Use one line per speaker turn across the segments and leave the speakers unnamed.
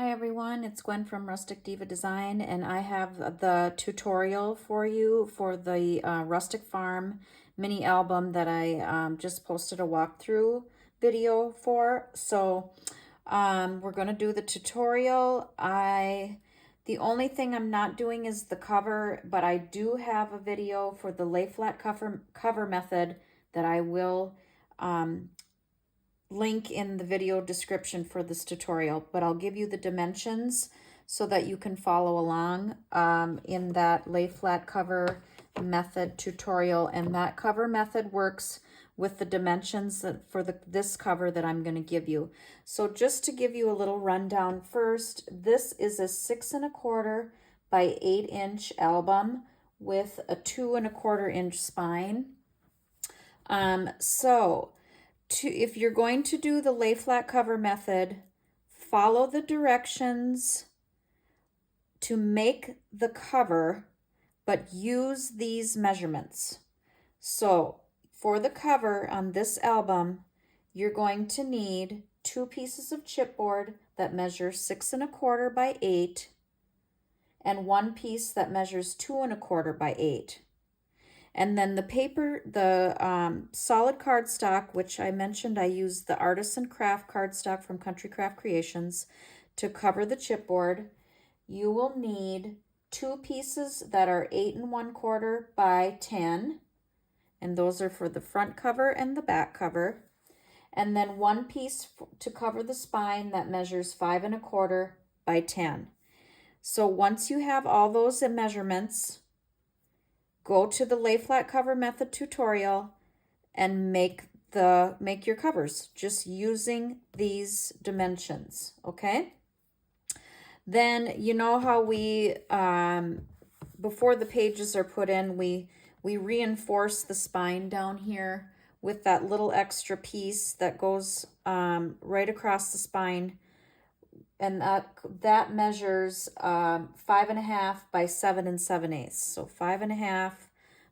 Hi everyone, it's Gwen from Rustic Diva Design, and I have the tutorial for you for the Rustic Farm mini album that I just posted a walkthrough video for. So we're going to do the tutorial. The only thing I'm not doing is the cover, but I do have a video for the lay flat cover method that I will link in the video description for this tutorial, but I'll give you the dimensions so that you can follow along in that lay flat cover method tutorial. And that cover method works with the dimensions for this cover that I'm going to give you. So just to give you a little rundown first, this is a 6 1/4 by 8 inch album with a 2 1/4 inch spine. If you're going to do the lay flat cover method, follow the directions to make the cover, but use these measurements. So for the cover on this album, you're going to need 2 pieces of chipboard that measure 6 1/4 by 8 and 1 piece that measures 2 1/4 by 8. And then the paper, the solid cardstock, which I mentioned I used the Artisan Craft cardstock from Country Craft Creations to cover the chipboard. You will need 2 pieces that are 8 1/4 by 10. And those are for the front cover and the back cover. And then 1 piece to cover the spine that measures 5 1/4 by 10. So once you have all those measurements, go to the lay flat cover method tutorial and make your covers just using these dimensions, okay? Then you know how we before the pages are put in, we reinforce the spine down here with that little extra piece that goes right across the spine, and that measures 5 1/2 by 7 7/8. So 5 1/2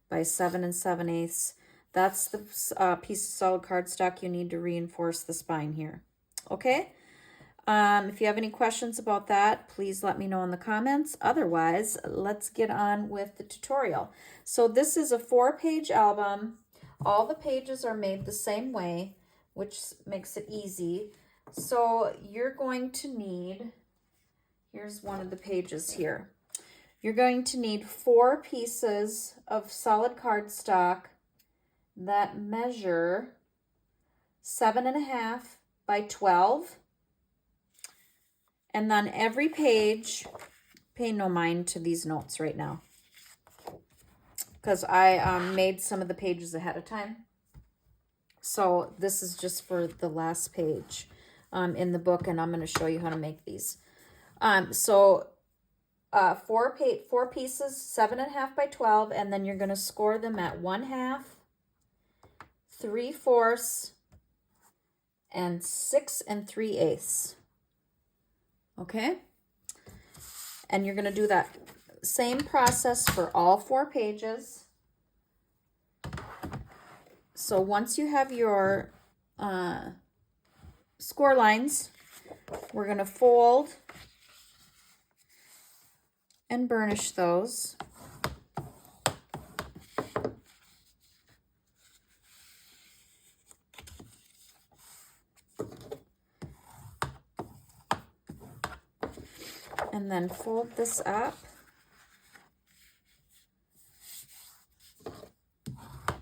by 7 7/8. That's the piece of solid cardstock you need to reinforce the spine here. Okay. If you have any questions about that, please let me know in the comments. Otherwise, let's get on with the tutorial. So this is a 4-page album. All the pages are made the same way, which makes it easy. So you're going to need, here's one of the pages here. You're going to need 4 pieces of solid cardstock that measure 7 1/2 by 12. And on every page, pay no mind to these notes right now, because I made some of the pages ahead of time. So this is just for the last page in the book, and I'm going to show you how to make these. Four pieces, 7 1/2 by 12, and then you're going to score them at 1/2, 3/4, and 6 3/8. Okay? And you're going to do that same process for all 4 pages. So once you have your score lines, we're going to fold and burnish those. And then fold this up.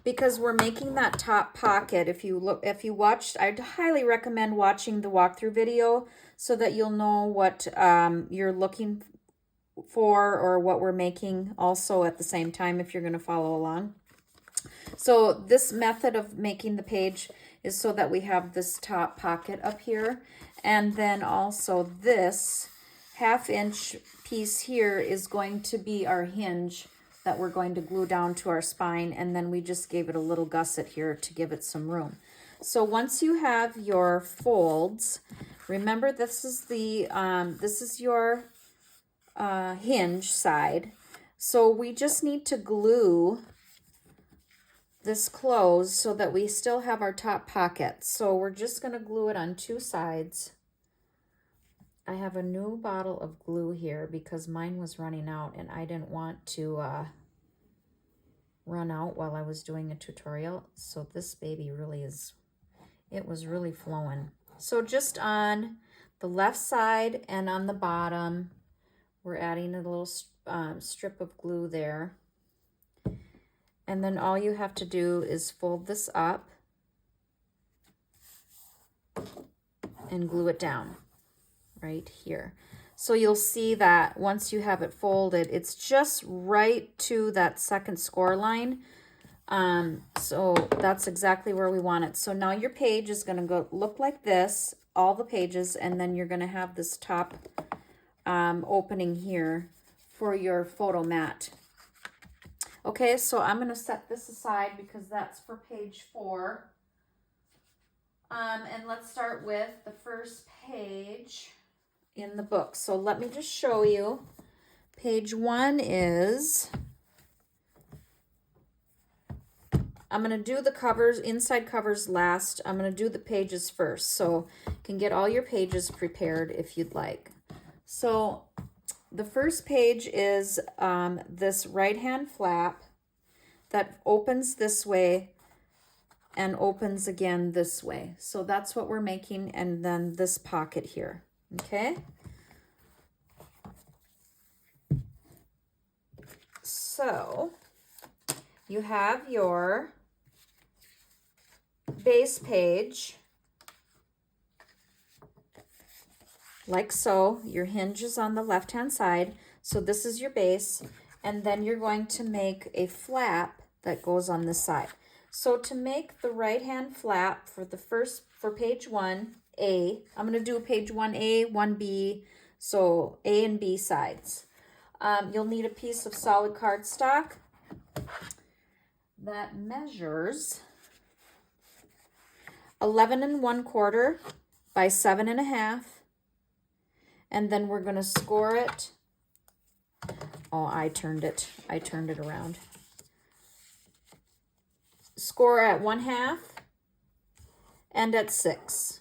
Because we're making that top pocket, if you watched, I'd highly recommend watching the walkthrough video so that you'll know what you're looking for or what we're making also at the same time if you're going to follow along. So this method of making the page is so that we have this top pocket up here, and then also this 1/2 inch piece here is going to be our hinge that we're going to glue down to our spine, and then we just gave it a little gusset here to give it some room. So once you have your folds, remember this is your hinge side. So we just need to glue this closed so that we still have our top pocket. So we're just going to glue it on 2 sides. I have a new bottle of glue here because mine was running out and I didn't want to run out while I was doing a tutorial. So this baby really is, it was really flowing. So just on the left side and on the bottom, we're adding a little strip of glue there. And then all you have to do is fold this up and glue it down right here. So you'll see that once you have it folded, it's just right to that second score line. So that's exactly where we want it. So now your page is going to go look like this, all the pages, and then you're going to have this top opening here for your photo mat. Okay, so I'm going to set this aside because that's for page 4. And let's start with the first page in the book. So let me just show you. Page 1 is, I'm going to do the covers, inside covers last. I'm going to do the pages first. So you can get all your pages prepared if you'd like. So the first page is this right-hand flap that opens this way and opens again this way. So that's what we're making, and then this pocket here, okay? So you have your base page, like so. Your hinge is on the left-hand side, so this is your base, and then you're going to make a flap that goes on this side. So to make the right-hand flap for page 1A, I'm going to do page 1A, 1B, so A and B sides. You'll need a piece of solid cardstock that measures 11 1/4 by 7 1/2, and then we're going to score it. Oh, I turned it around. Score at 1/2 and at 6.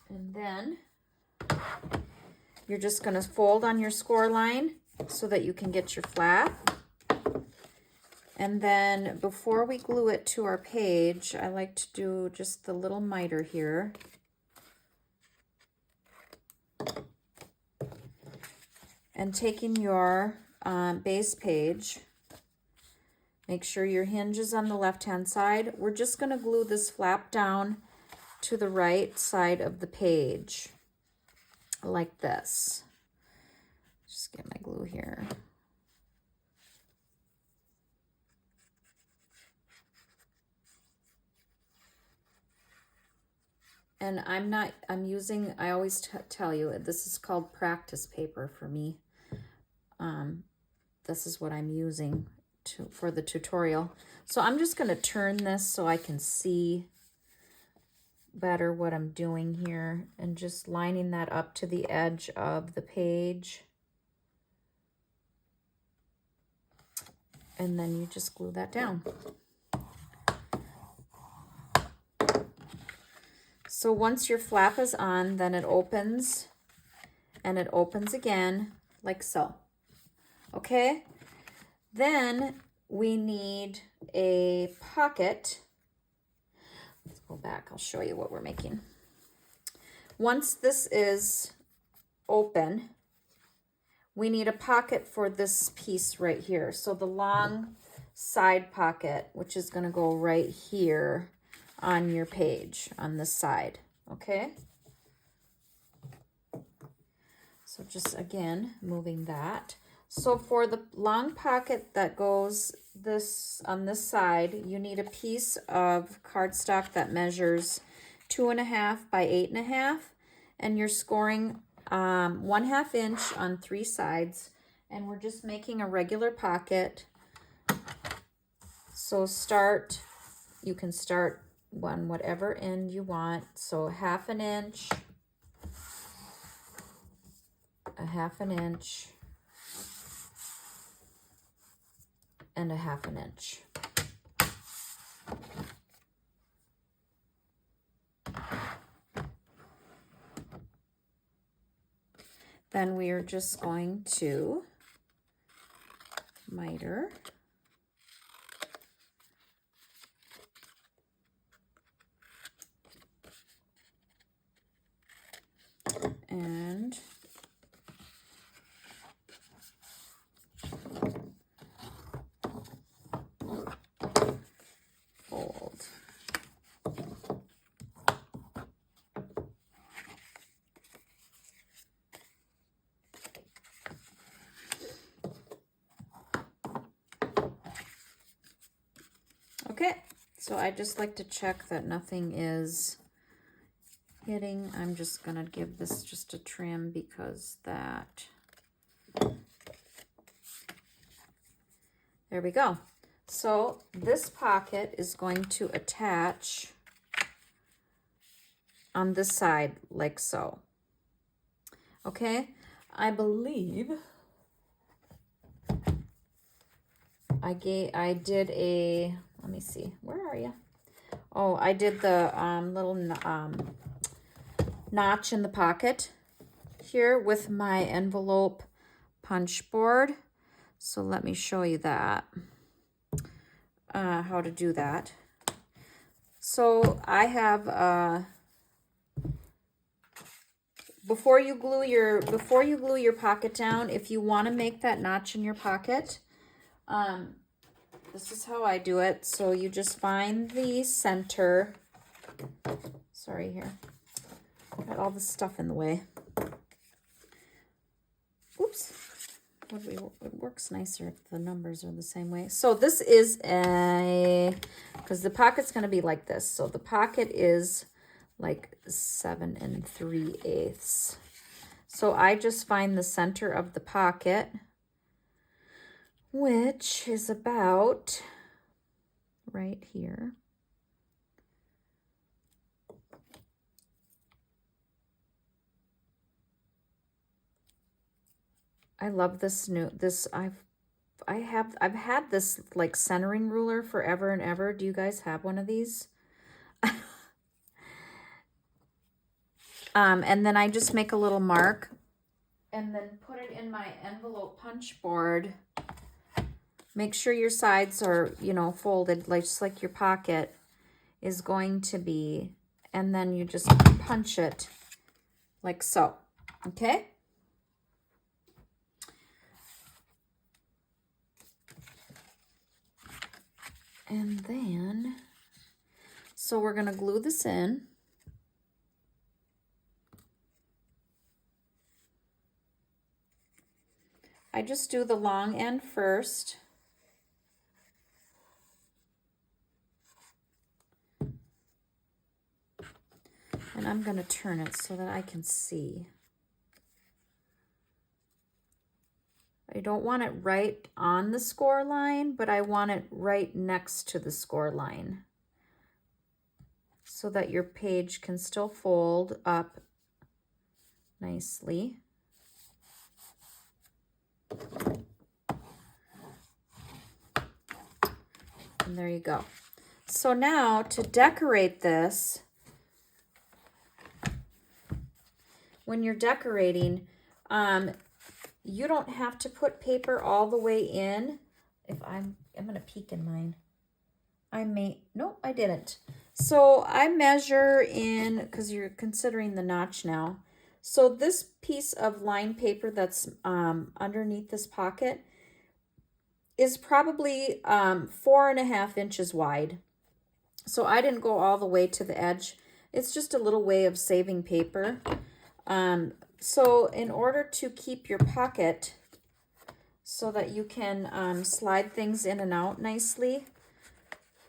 And then you're just going to fold on your score line so that you can get your flap. And then before we glue it to our page, I like to do just the little miter here. And taking your base page, make sure your hinge is on the left-hand side. We're just going to glue this flap down to the right side of the page, like this. Just get my glue here. And I always tell you, this is called practice paper for me. This is what I'm using for the tutorial. So I'm just going to turn this so I can see better what I'm doing here, and just lining that up to the edge of the page. And then you just glue that down. So once your flap is on, then it opens, and it opens again like so. Okay? Then we need a pocket. Let's go back. I'll show you what we're making. Once this is open, we need a pocket for this piece right here. So the long side pocket, which is going to go right here on your page on this side. Okay? So just again, moving that. So for the long pocket that goes on this side, you need a piece of cardstock that measures 2 1/2 by 8 1/2, and you're scoring 1/2 inch on 3 sides, and we're just making a regular pocket. So you can start on whatever end you want. So 1/2 inch, 1/2 inch, and 1/2 inch. then we are just going to miter. And fold. Okay, so I just like to check that nothing is hitting. I'm just gonna give this just a trim because that, there we go. So this pocket is going to attach on this side like so. Okay, I believe I did a, let me see, where are you? Oh, I did the little notch in the pocket here with my envelope punch board. So let me show you that, how to do that. So I have, before you glue your pocket down, if you want to make that notch in your pocket, this is how I do it. So you just find the center. Sorry, here. Got all this stuff in the way. Oops. It works nicer if the numbers are the same way. So this is because the pocket's going to be like this. So the pocket is like 7 3/8. So I just find the center of the pocket, which is about right here. I love this I've had this like centering ruler forever and ever. Do you guys have one of these? And then I just make a little mark and then put it in my envelope punch board. Make sure your sides are, you know, folded like just like your pocket is going to be, and then you just punch it like so. Okay? And then, so we're going to glue this in. I just do the long end first. And I'm going to turn it so that I can see. I don't want it right on the score line, but I want it right next to the score line so that your page can still fold up nicely. And there you go. So now to decorate this, when you're decorating, you don't have to put paper all the way in. If I'm going to peek in mine. Nope, I didn't. So I measure in, because you're considering the notch now. So this piece of lined paper that's underneath this pocket is probably 4.5 inches wide. So I didn't go all the way to the edge. It's just a little way of saving paper. So in order to keep your pocket so that you can slide things in and out nicely,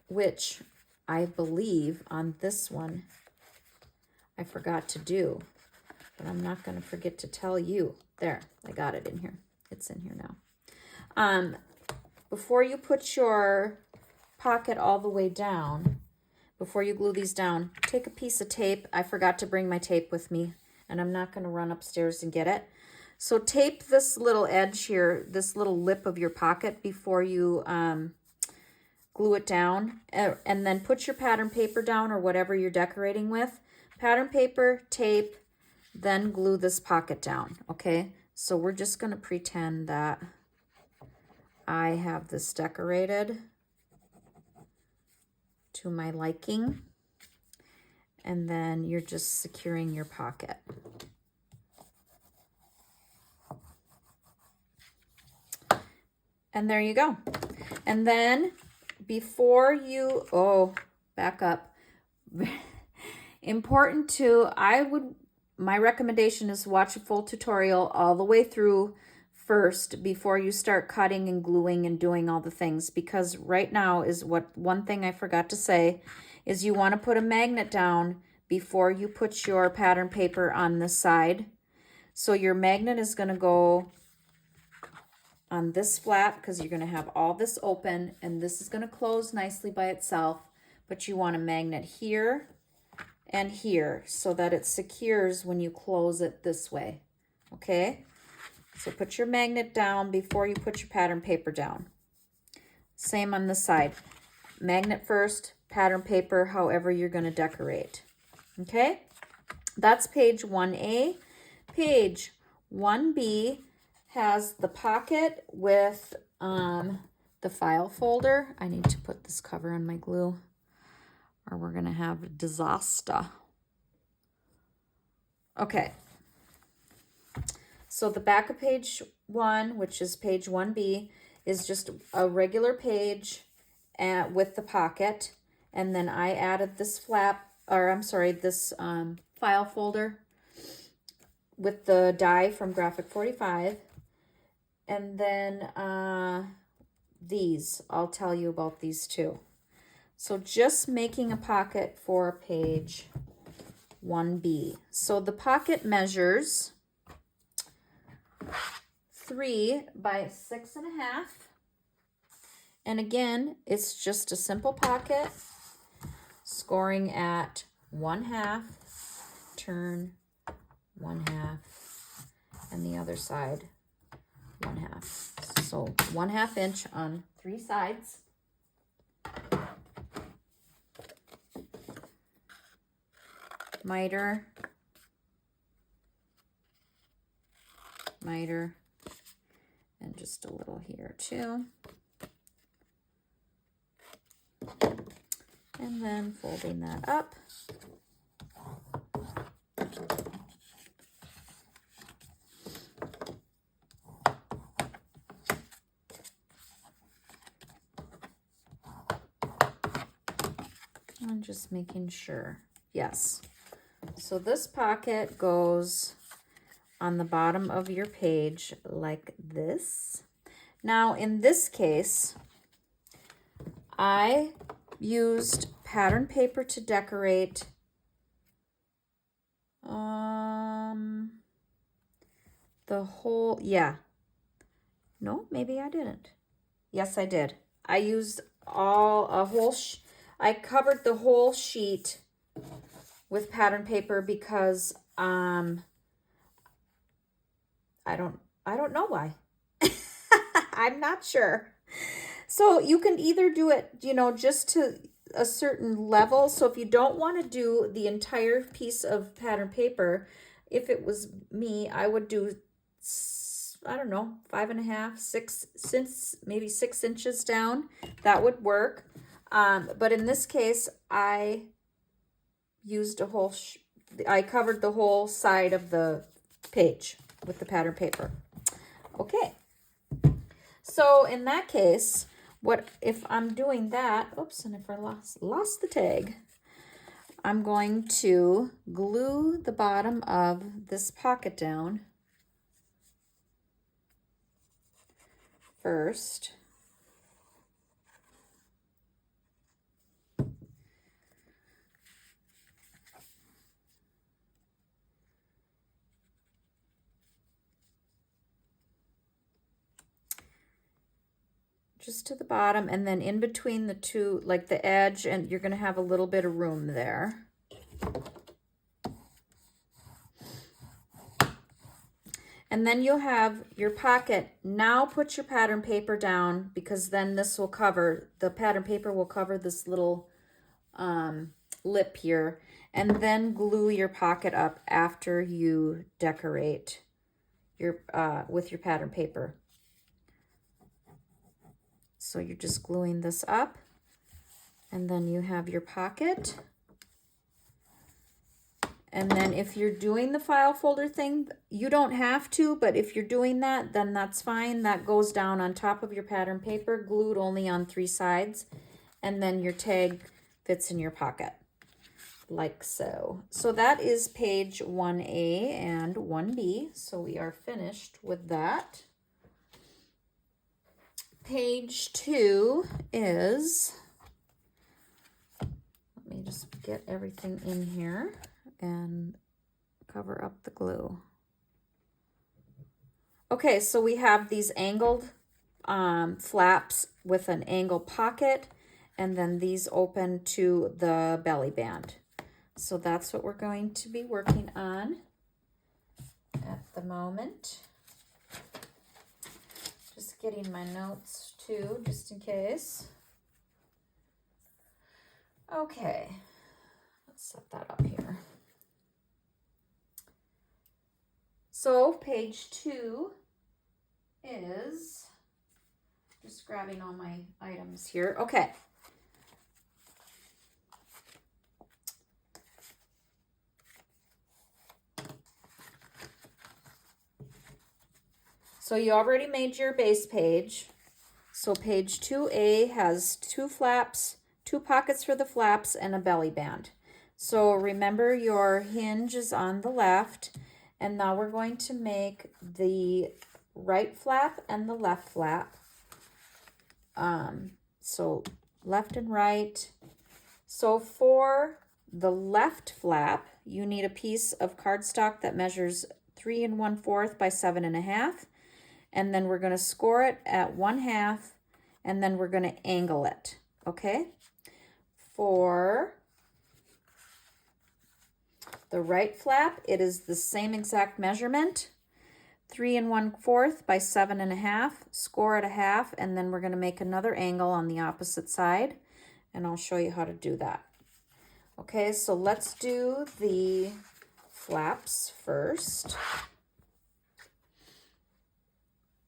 which I believe on this one I forgot to do, but I'm not going to forget to tell you. There, I got it in here. It's in here now. Before you put your pocket all the way down, before you glue these down, take a piece of tape. I forgot to bring my tape with me, and I'm not going to run upstairs and get it. So tape this little edge here, this little lip of your pocket before you glue it down, and then put your pattern paper down or whatever you're decorating with. Pattern paper, tape, then glue this pocket down, okay? So we're just gonna pretend that I have this decorated to my liking, and then you're just securing your pocket. And there you go. And then before you, oh, back up. Important too, my recommendation is watch a full tutorial all the way through first before you start cutting and gluing and doing all the things, because right now is one thing I forgot to say is you want to put a magnet down before you put your pattern paper on this side. So your magnet is going to go on this flap because you're going to have all this open, and this is going to close nicely by itself, but you want a magnet here and here so that it secures when you close it this way, okay? So put your magnet down before you put your pattern paper down. Same on this side. Magnet first, pattern paper, however you're going to decorate, okay? That's page 1A. Page 1B has the pocket with the file folder. I need to put this cover on my glue or we're going to have a disaster. Okay. So the back of page 1, which is page 1B, is just a regular page with the pocket. And then I added this flap, or I'm sorry, this file folder with the die from Graphic 45. And then these, I'll tell you about these too. So just making a pocket for page 1B. So the pocket measures 3 by 6.5. And again, it's just a simple pocket, scoring at 1/2, turn 1/2, and the other side 1/2. So 1/2 inch on 3 sides. Miter, miter, and just a little here too. And then folding that up. I'm just making sure. Yes. So this pocket goes on the bottom of your page like this. Now in this case, I used pattern paper to decorate the whole, yeah. No, maybe I didn't. Yes, I did. I used I covered the whole sheet with pattern paper because I don't know why. I'm not sure. So you can either do it, you know, just to a certain level. So if you don't want to do the entire piece of pattern paper, if it was me, I would do, I don't know, 5.5, 6, maybe 6 inches down. That would work. But in this case, I used a whole, I covered the whole side of the page with the pattern paper. Okay. So in that case, what if I'm doing that, oops, and if I lost the tag, I'm going to glue the bottom of this pocket down first. Just to the bottom, and then in between the two, like the edge, and you're going to have a little bit of room there. And then you'll have your pocket. Now put your pattern paper down, because then this will cover, the pattern paper will cover this little lip here, and then glue your pocket up after you decorate your with your pattern paper. So you're just gluing this up, and then you have your pocket. And then if you're doing the file folder thing, you don't have to, but if you're doing that, then that's fine. That goes down on top of your pattern paper, glued only on 3 sides, and then your tag fits in your pocket, like so. So that is page 1A and 1B, so we are finished with that. Page 2 is, let me just get everything in here and cover up the glue. Okay, so we have these angled flaps with an angled pocket, and then these open to the belly band. So that's what we're going to be working on at the moment. Just getting my notes too, just in case. Okay, let's set that up here. So page 2 is, just grabbing all my items here. Okay. So you already made your base page. So page 2A has 2 flaps, 2 pockets for the flaps, and a belly band. So remember your hinge is on the left, and now we're going to make the right flap and the left flap. So left and right. So for the left flap, you need a piece of cardstock that measures 3 1/4 by 7 1/2. And then we're going to score it at 1/2, and then we're going to angle it, okay? For the right flap, it is the same exact measurement, 3 1/4 by 7 1/2, score at 1/2, and then we're going to make another angle on the opposite side, and I'll show you how to do that. Okay, so let's do the flaps first.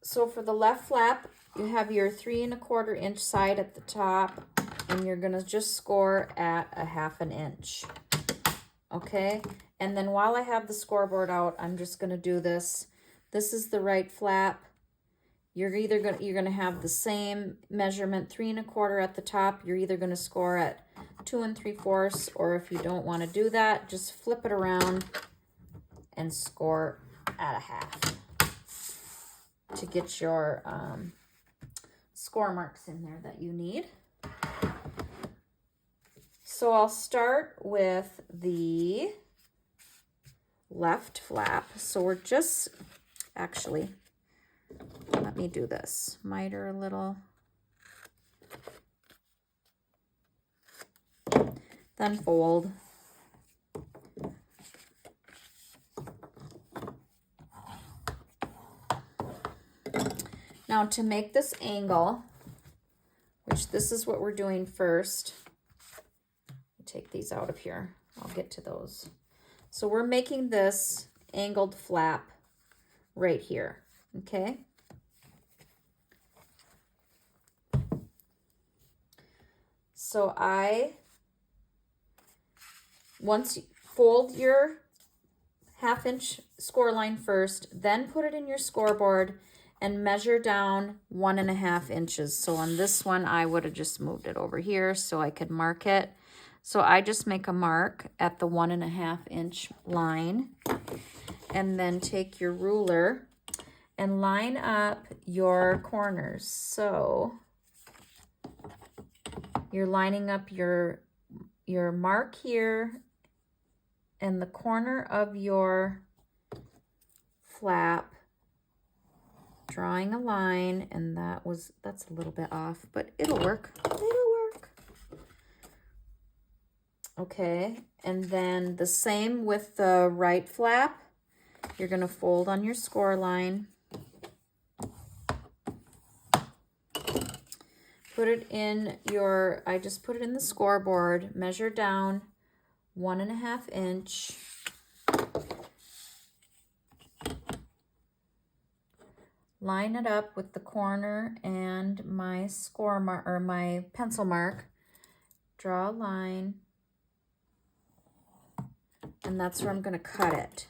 So for the left flap, you have your 3 1/4 inch side at the top, and you're gonna just score at 1/2 inch. Okay, and then while I have the scoreboard out, I'm just gonna do this. This is the right flap. You're gonna have the same measurement, 3 1/4 at the top. You're either gonna score at 2 3/4, or if you don't want to do that, just flip it around and score at 1/2. To get your score marks in there that you need. So I'll start with the left flap. So we're just, actually, let me do this. Miter a little. Then fold. Now to make this angle, which this is what we're doing first, take these out of here. I'll get to those. So we're making this angled flap right here, okay? So once you fold your 1/2 inch score line first, then put it in your scoreboard and measure down 1 1/2 inches. So on this one, I would have just moved it over here so I could mark it. So I just make a mark at the 1 1/2 inch line, and then take your ruler and line up your corners. So you're lining up your mark here and the corner of your flap, drawing a line, and that's a little bit off, but it'll work. It'll work. Okay, and then the same with the right flap. You're going to fold on your score line. Put it in I just put it in the scoreboard, measure down 1.5 inch. Line it up with the corner and my score mark or my pencil mark. Draw a line. And that's where I'm going to cut it.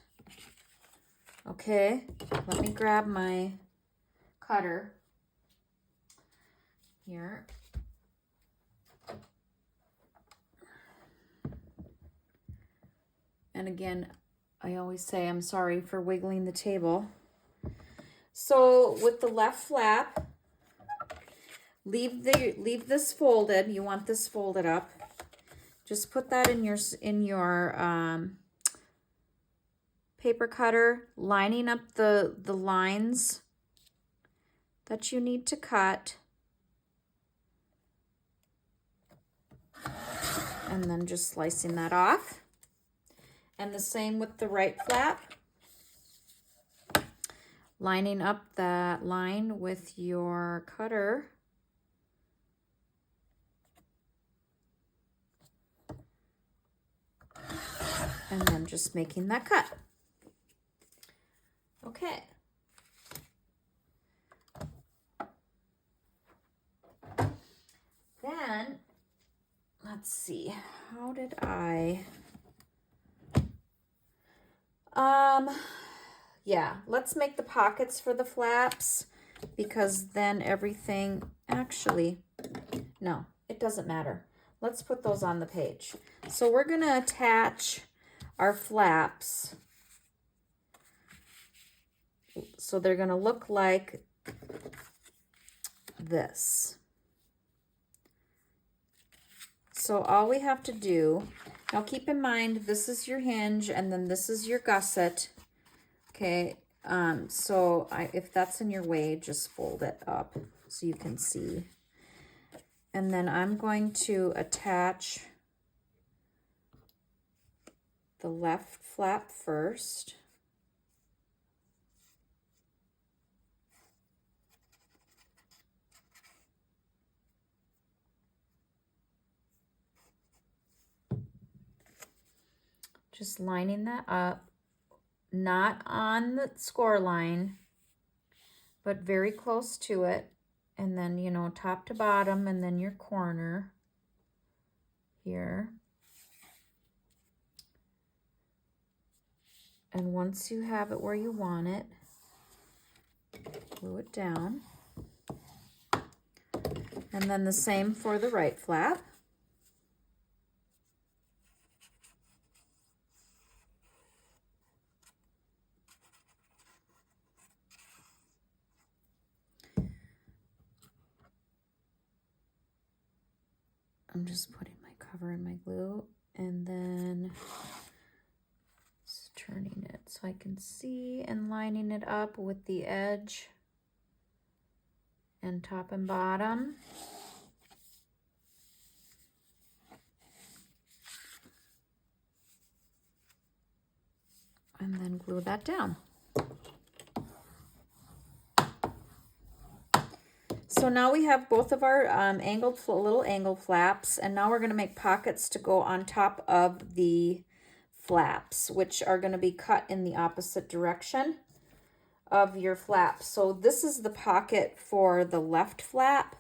Okay, let me grab my cutter here. And again, I always say I'm sorry for wiggling the table. So with the left flap, leave this folded. You want this folded up. Just put that in your paper cutter, lining up the lines that you need to cut. And then just slicing that off. And the same with the right flap. Lining up that line with your cutter. And then just making that cut. Okay. Then, let's see, how did yeah, let's make the pockets for the flaps, because then everything, actually, no, it doesn't matter. Let's put those on the page. So we're gonna attach our flaps. So they're gonna look like this. So all we have to do, now keep in mind, this is your hinge and then this is your gusset. Okay, so if that's in your way, just fold it up so you can see. And then I'm going to attach the left flap first. Just lining that up, not on the score line, but very close to it. And then, you know, top to bottom, and then your corner here. And once you have it where you want it, glue it down. And then the same for the right flap. I'm just putting my cover in my glue and then just turning it so I can see, and lining it up with the edge and top and bottom. And then glue that down. So now we have both of our little angled flaps, and now we're going to make pockets to go on top of the flaps, which are going to be cut in the opposite direction of your flap. So this is the pocket for the left flap.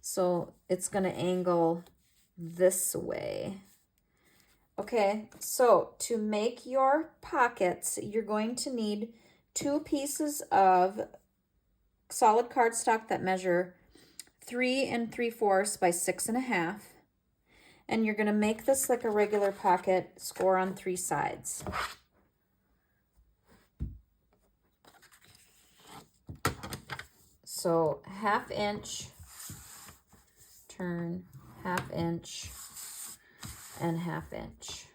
So it's going to angle this way. Okay, so to make your pockets, you're going to need 2 pieces of solid cardstock that measure 3 3/4 by 6.5. And you're going to make this like a regular pocket, score on 3 sides. So 1/2 inch, turn, 1/2 inch, and 1/2 inch.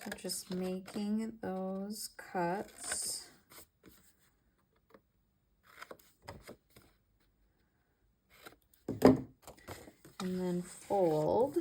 So just making those cuts. And then fold.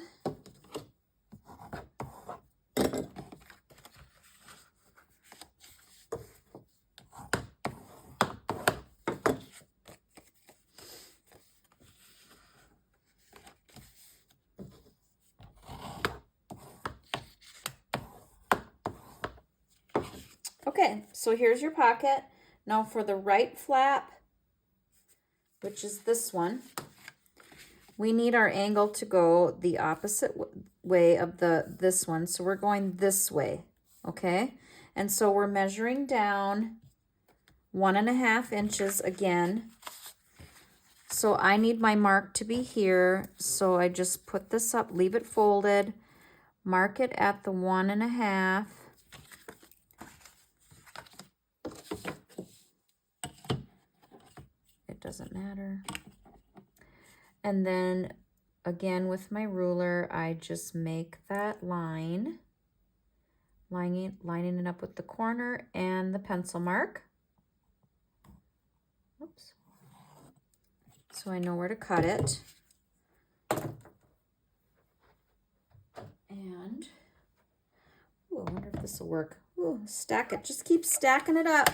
Okay, so here's your pocket. Now for the right flap, which is this one, we need our angle to go the opposite way of this one. So we're going this way, okay? And so we're measuring down 1.5 inches again. So I need my mark to be here. So I just put this up, leave it folded, mark it at the 1.5. It doesn't matter. And then again with my ruler, I just make that line, lining it up with the corner and the pencil mark. Oops. So I know where to cut it. And, ooh, I wonder if this will work. Ooh, stack it, just keep stacking it up.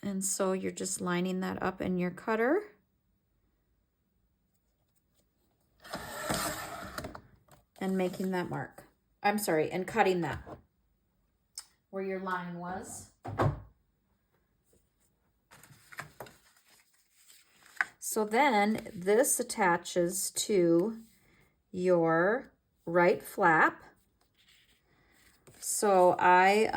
And so you're just lining that up in your cutter. And making that mark. I'm sorry, and cutting that where your line was. So then this attaches to your right flap. So I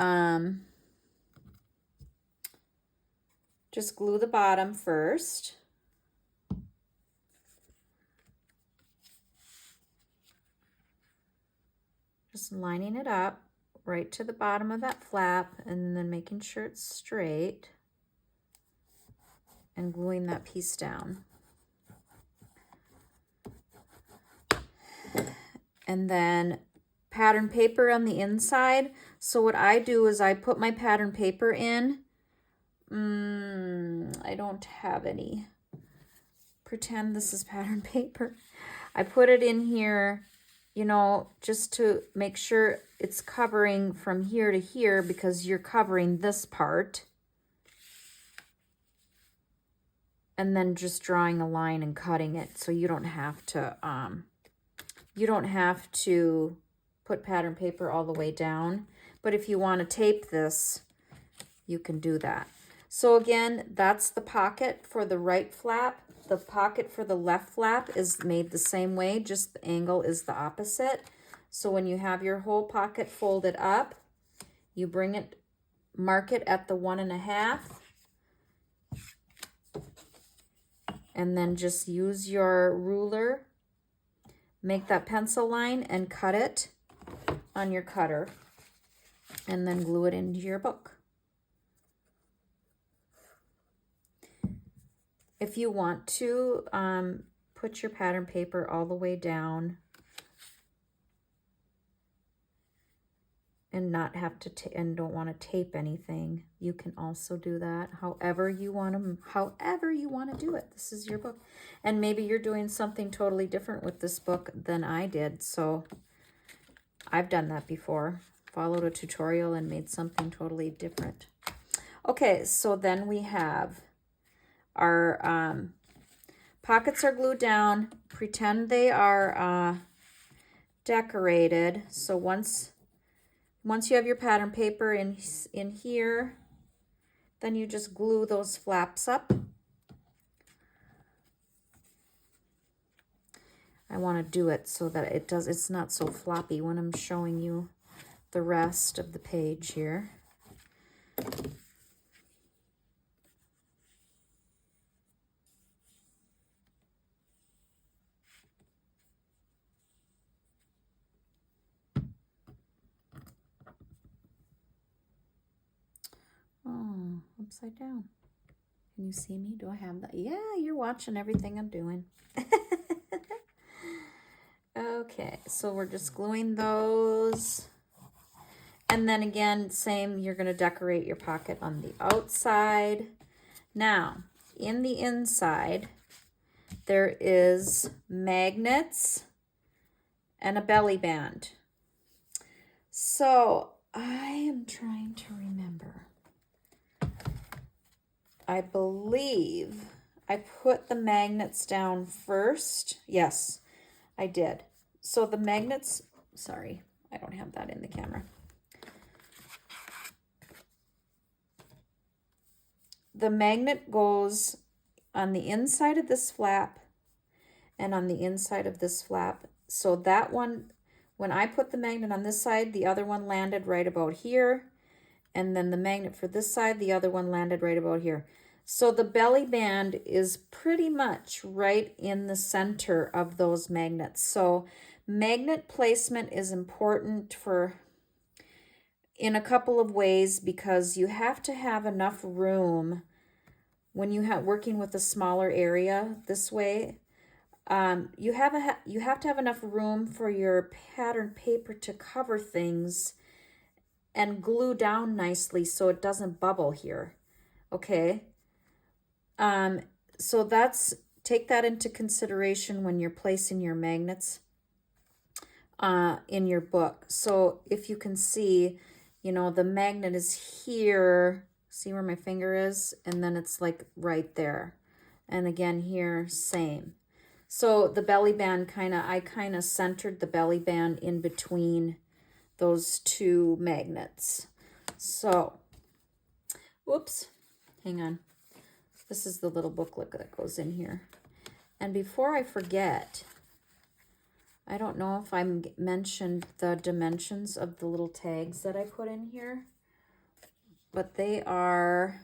just glue the bottom first. Just lining it up right to the bottom of that flap and then making sure it's straight and gluing that piece down. And then pattern paper on the inside. So what I do is I put my pattern paper in. I don't have any. Pretend this is pattern paper. I put it in here, you know, just to make sure it's covering from here to here because you're covering this part. And then just drawing a line and cutting it so you don't have to put pattern paper all the way down. But if you want to tape this, you can do that. So again, that's the pocket for the right flap. The pocket for the left flap is made the same way, just the angle is the opposite. So when you have your whole pocket folded up, you bring it, mark it at the 1.5, and then just use your ruler, make that pencil line and cut it on your cutter, and then glue it into your book. If you want to put your pattern paper all the way down and not have to and don't want to tape anything, you can also do that. However you want to do it. This is your book. And maybe you're doing something totally different with this book than I did. So I've done that before. Followed a tutorial and made something totally different. Okay, so then we have our pockets are glued down. Pretend they are decorated. So once you have your pattern paper in here, then you just glue those flaps up. I want to do it so that it's not so floppy when I'm showing you the rest of the page here. Oh, upside down. Can you see me? Do I have that? Yeah, you're watching everything I'm doing. Okay, so we're just gluing those. And then again, same, you're going to decorate your pocket on the outside. Now, in the inside, there is magnets and a belly band. So I am trying to remember. I believe I put the magnets down first. Yes, I did. So the magnets, sorry, I don't have that in the camera. the magnet goes on the inside of this flap and on the inside of this flap. So that one, when I put the magnet on this side, the other one landed right about here. And then the magnet for this side, the other one landed right about here. So the belly band is pretty much right in the center of those magnets. So magnet placement is important in a couple of ways, because you have to have enough room when you have working with a smaller area this way. You have to have enough room for your pattern paper to cover things and glue down nicely so it doesn't bubble here. Okay. So take that into consideration when you're placing your magnets in your book. So if you can see, the magnet is here. See where my finger is? And then it's like right there. And again here, same. So the belly band I kind of centered the belly band in between those two magnets. So, whoops, hang on. This is the little booklet that goes in here. And before I forget, I don't know if I mentioned the dimensions of the little tags that I put in here, but they are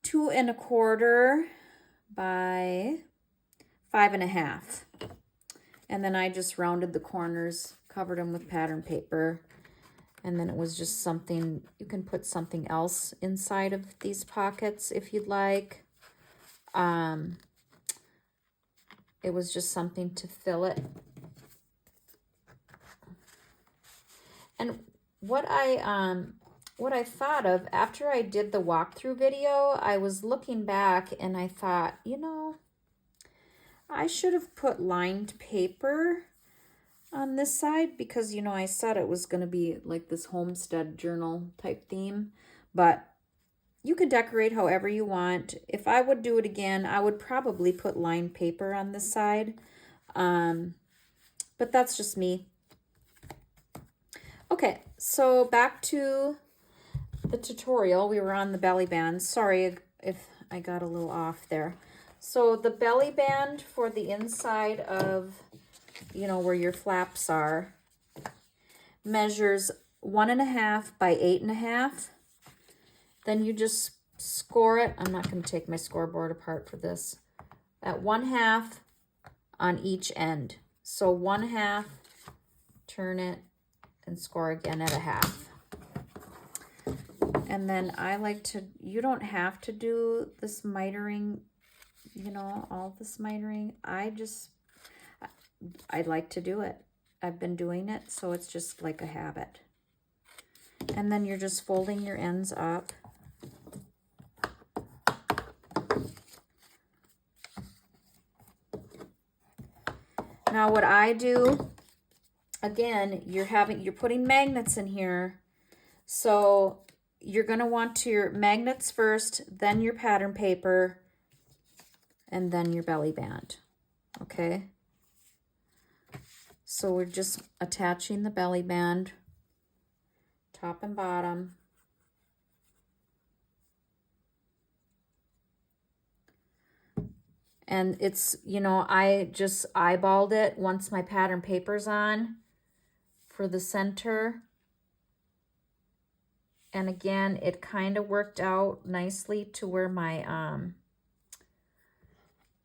2 1/4 by 5 1/2. And then I just rounded the corners, covered them with pattern paper. And then it was just something, you can put something else inside of these pockets if you'd like. It was just something to fill it. And what I thought of after I did the walkthrough video, I was looking back and I thought, I should have put lined paper on this side because, I said it was going to be like this homestead journal type theme, but you can decorate however you want. If I would do it again, I would probably put lined paper on this side, but that's just me. Okay, so back to the tutorial. We were on the belly band. Sorry if I got a little off there. So the belly band for the inside of, where your flaps are, measures 1 1/2 by 8 1/2. Then you just score it. I'm not going to take my scoreboard apart for this. At 1/2 on each end. So 1/2, turn it, and score again at 1/2. And then you don't have to do this mitering, all this mitering. I'd like to do it. I've been doing it, so it's just like a habit. And then you're just folding your ends up. Now what I do, again, you're putting magnets in here. So you're going to want your magnets first, then your pattern paper, and then your belly band. Okay? So we're just attaching the belly band, top and bottom. And it's, I just eyeballed it once my pattern paper's on for the center. And again, it kind of worked out nicely to where my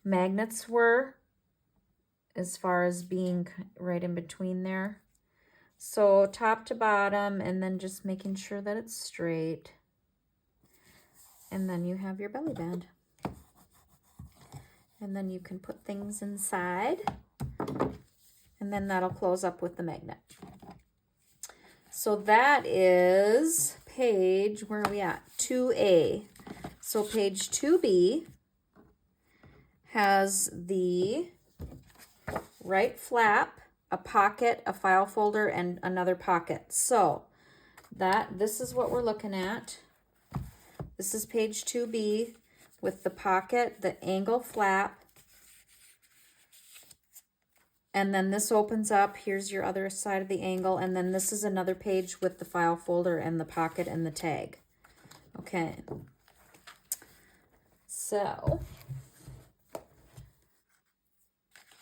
magnets were, as far as being right in between there. So top to bottom, and then just making sure that it's straight. And then you have your belly band. And then you can put things inside, and then that'll close up with the magnet. So that is page, where are we at? 2A. So page 2B has the right flap, a pocket, a file folder, and another pocket. So this is what we're looking at. This is page 2B with the pocket, the angle flap, and then this opens up. Here's your other side of the angle, and then this is another page with the file folder and the pocket and the tag. Okay. So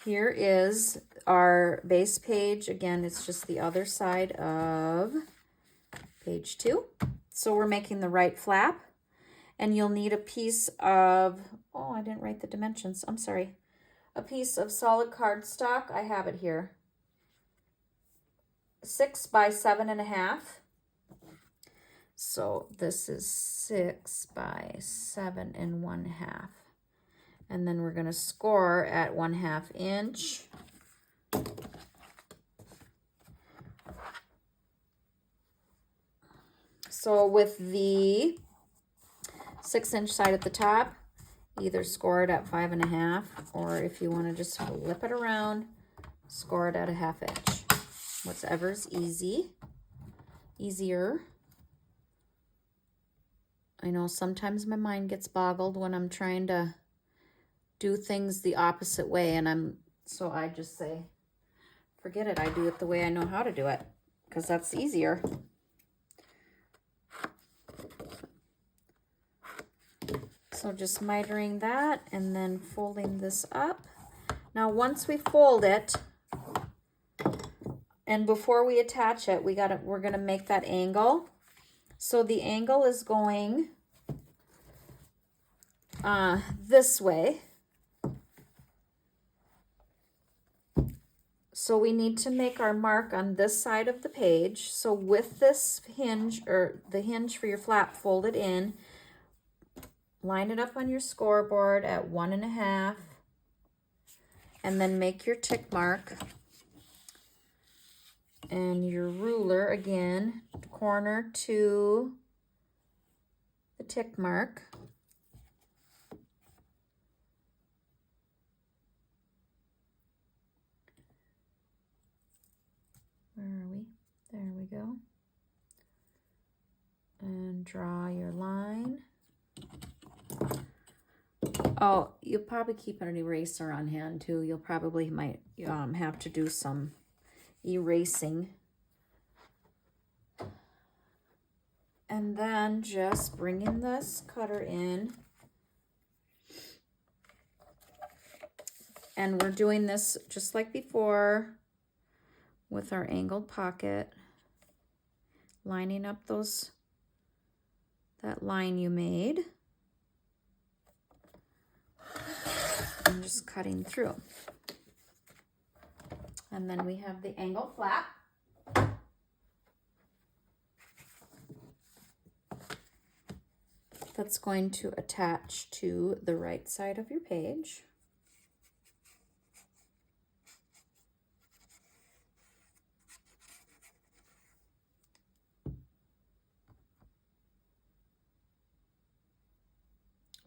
here is our base page. Again, it's just the other side of page 2. So we're making the right flap, and you'll need a piece of, oh, I didn't write the dimensions. I'm sorry. A piece of solid cardstock. I have it here. 6 by 7.5. So this is 6 by 7.5. And then we're going to score at 1/2 inch. So with the 6-inch side at the top, either score it at 5.5, or if you want to just flip it around, score it at 1/2 inch. Whatever's easier. I know sometimes my mind gets boggled when I'm trying to do things the opposite way, and so I just say, forget it, I do it the way I know how to do it, because that's easier. So just mitering that and then folding this up. Now once we fold it, and before we attach it, we're gonna make that angle. So the angle is going this way. So we need to make our mark on this side of the page. So with this hinge, or the hinge for your flap folded in, line it up on your scoreboard at 1.5, and then make your tick mark. And your ruler, again, corner to the tick mark. Where are we? There we go. And draw your line. Oh, you'll probably keep an eraser on hand too. You'll probably might have to do some erasing. And then just bringing this cutter in. And we're doing this just like before with our angled pocket, lining up that line you made, and just cutting through. And then we have the angled flap. That's going to attach to the right side of your page.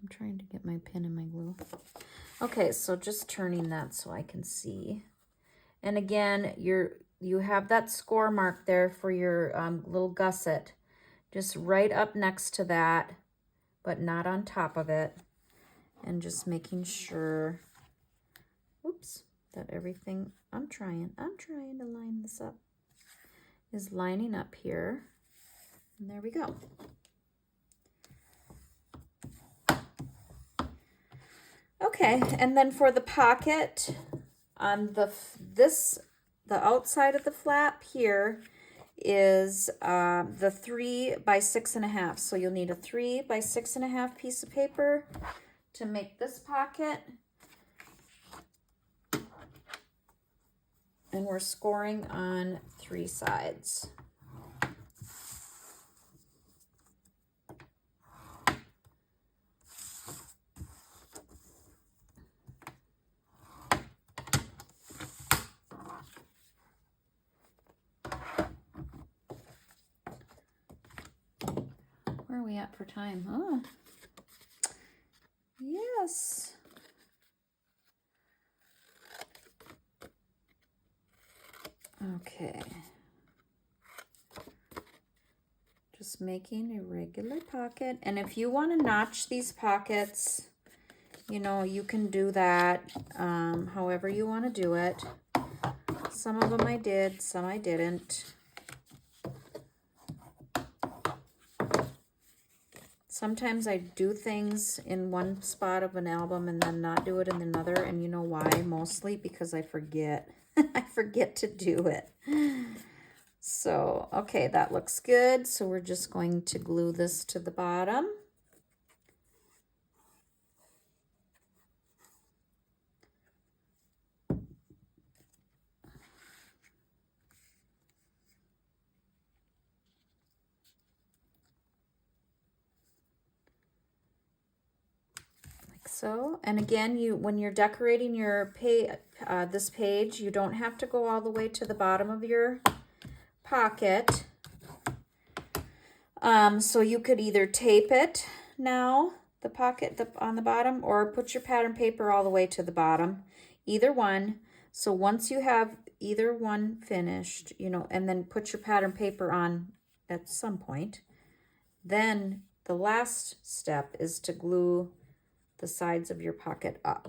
I'm trying to get my pin and my glue. Okay, so just turning that so I can see. And again, you have that score mark there for your little gusset, just right up next to that, but not on top of it. And just making sure, oops, that everything, I'm trying to line this up, is lining up here. And there we go. Okay, and then for the pocket, on the outside of the flap here is the 3 by 6.5. So you'll need a 3 by 6.5 piece of paper to make this pocket. And we're scoring on 3 sides. Where are we at for time? Oh, yes. Okay. Just making a regular pocket. And if you want to notch these pockets, you know, you can do that however you want to do it. Some of them I did, some I didn't. Sometimes I do things in one spot of an album and then not do it in another, and you know why? Mostly because I forget. I forget to do it. So, okay, that looks good. So we're just going to glue this to the bottom. So, and again, when you're decorating your this page, you don't have to go all the way to the bottom of your pocket. So you could either tape it now, the pocket on the bottom, or put your pattern paper all the way to the bottom. Either one. So once you have either one finished, you know, and then put your pattern paper on at some point, then the last step is to glue the sides of your pocket up.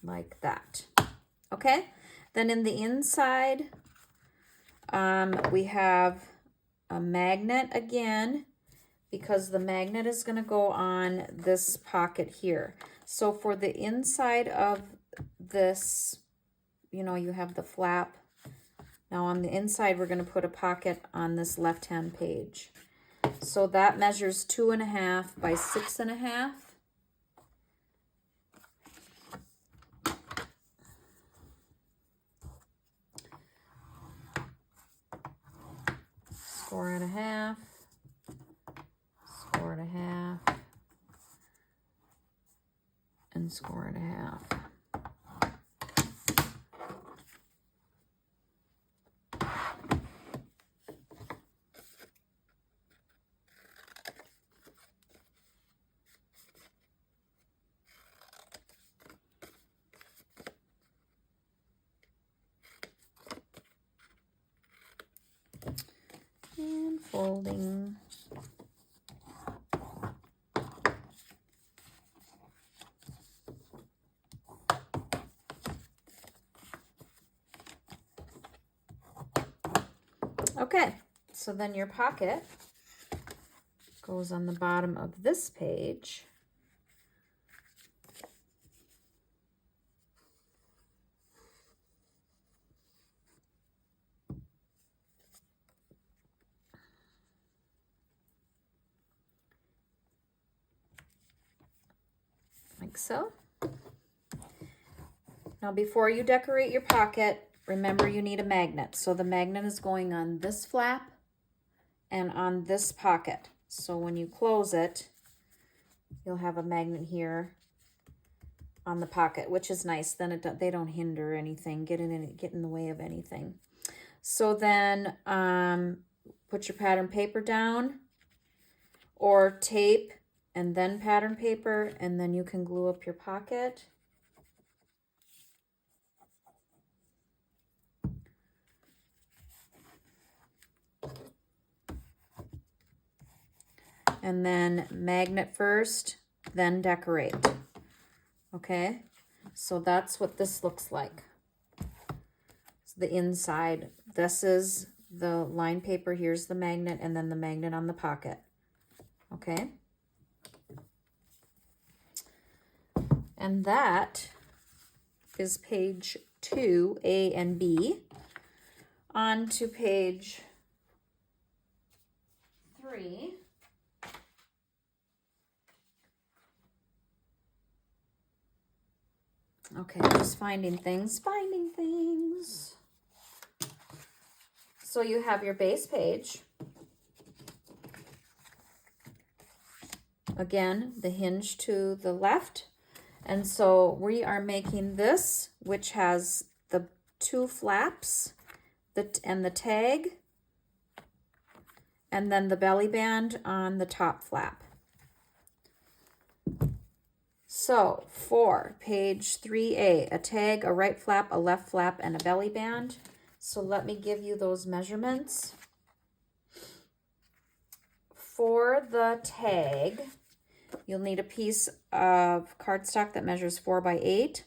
Like that. Okay, then in the inside, we have a magnet again, because the magnet is going to go on this pocket here. So for the inside of this, you know, you have the flap. Now on the inside, we're going to put a pocket on this left-hand page. So that measures 2.5 by 6.5. Score and a half, score and a half, and score and a half. And folding. Okay, so then your pocket goes on the bottom of this page. Like so. Now before you decorate your pocket, remember you need a magnet. So the magnet is going on this flap and on this pocket. So when you close it, you'll have a magnet here on the pocket, which is nice. Then they don't hinder anything, get in the way of anything. So then put your pattern paper down, or tape and then pattern paper, and then you can glue up your pocket. And then magnet first, then decorate. Okay, so that's what this looks like. So the inside, this is the line paper, here's the magnet, and then the magnet on the pocket. Okay, and that is page 2, A and B. On to page 3. Okay, just finding things. So you have your base page. Again, the hinge to the left. And so we are making this, which has the 2 flaps and the tag, and then the belly band on the top flap. So for page 3A, a tag, a right flap, a left flap, and a belly band. So let me give you those measurements. For the tag, you'll need a piece of cardstock that measures 4 by 8.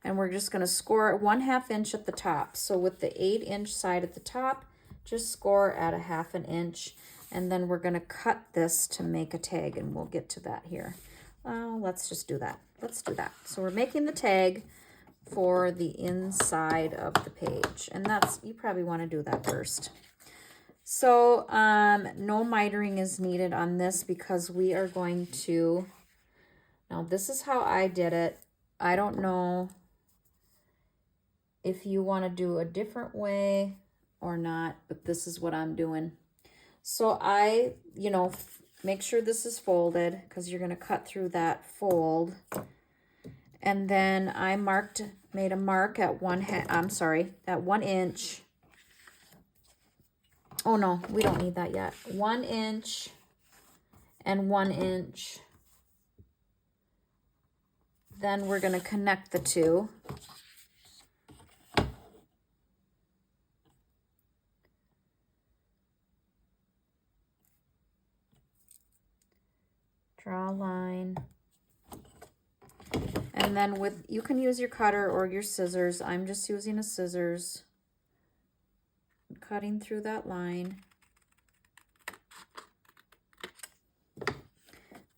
and we're just going to score 1/2 inch at the top. So with the 8-inch side at the top, just score at 1/2 inch, and then we're going to cut this to make a tag, and we'll get to that here. Let's just do that. Let's do that. So we're making the tag for the inside of the page, and that's, you probably want to do that first. So no mitering is needed on this because we are going to, now this is how I did it. I don't know if you want to do a different way or not, but this is what I'm doing. So I, you know, make sure this is folded because you're going to cut through that fold. And then I made a mark at at 1 inch. Oh no, we don't need that yet. 1 inch and 1 inch. Then we're going to connect the two. Draw a line. And then you can use your cutter or your scissors. I'm just using a scissors. Cutting through that line.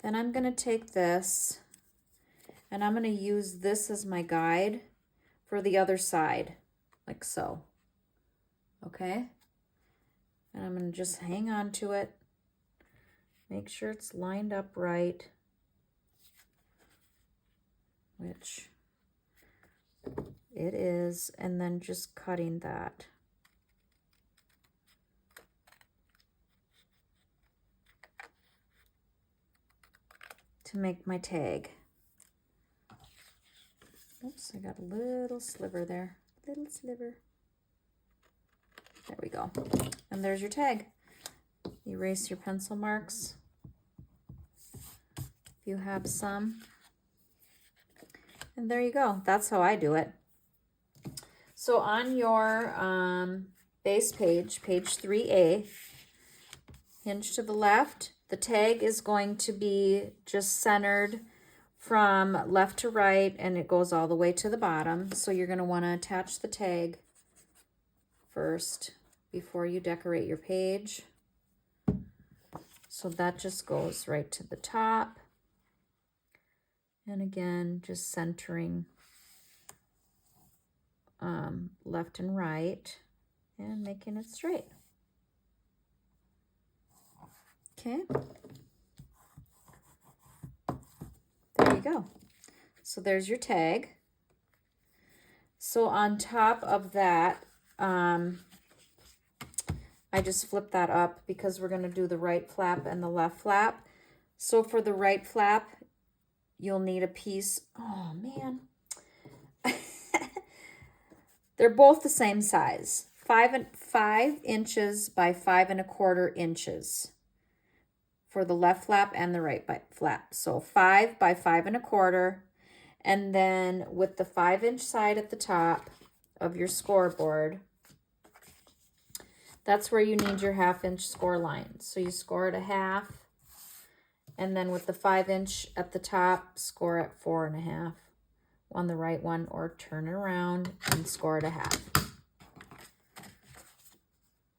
Then I'm going to take this and I'm going to use this as my guide for the other side, like so. Okay? And I'm going to just hang on to it. Make sure it's lined up right, which it is, and then just cutting that. To make my tag. Oops, I got a little sliver there. Little sliver. There we go. And there's your tag. Erase your pencil marks if you have some. And there you go. That's how I do it. So on your base page, page 3A, hinge to the left, the tag is going to be just centered from left to right, and it goes all the way to the bottom. So you're going to want to attach the tag first before you decorate your page. So that just goes right to the top. And again, just centering left and right and making it straight. Okay. There you go. So there's your tag. So on top of that, I just flip that up because we're going to do the right flap and the left flap. So for the right flap, you'll need a piece. Oh man. They're both the same size. 5 inches by 5 1/4 inches for the left flap and the right flap. So 5 by 5 1/4. And then with the 5-inch side at the top of your scoreboard, that's where you need your 1/2-inch score line. So you score at 1/2, and then with the 5-inch at the top, score at 4 1/2 on the right one, or turn it around and score at 1/2.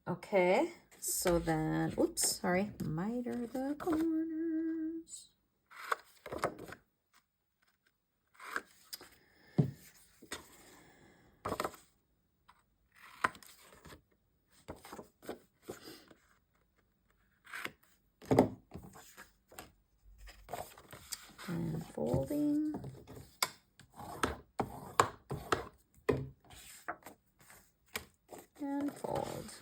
Okay, so then, oops, sorry, miter the corners. And folding. And fold.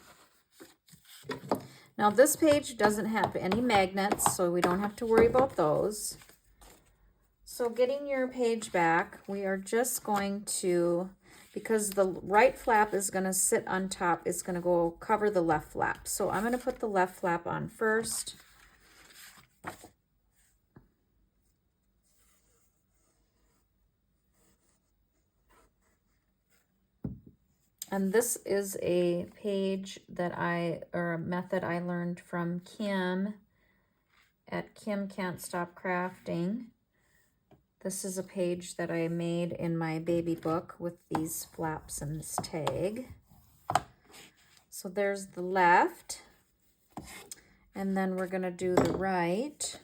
Now this page doesn't have any magnets, so we don't have to worry about those. So getting your page back, we are just going to, because the right flap is going to sit on top, it's going to go cover the left flap. So I'm going to put the left flap on first. And this is a page that or a method I learned from Kim at Kim Can't Stop Crafting. This is a page that I made in my baby book with these flaps and this tag. So there's the left, and then we're going to do the right.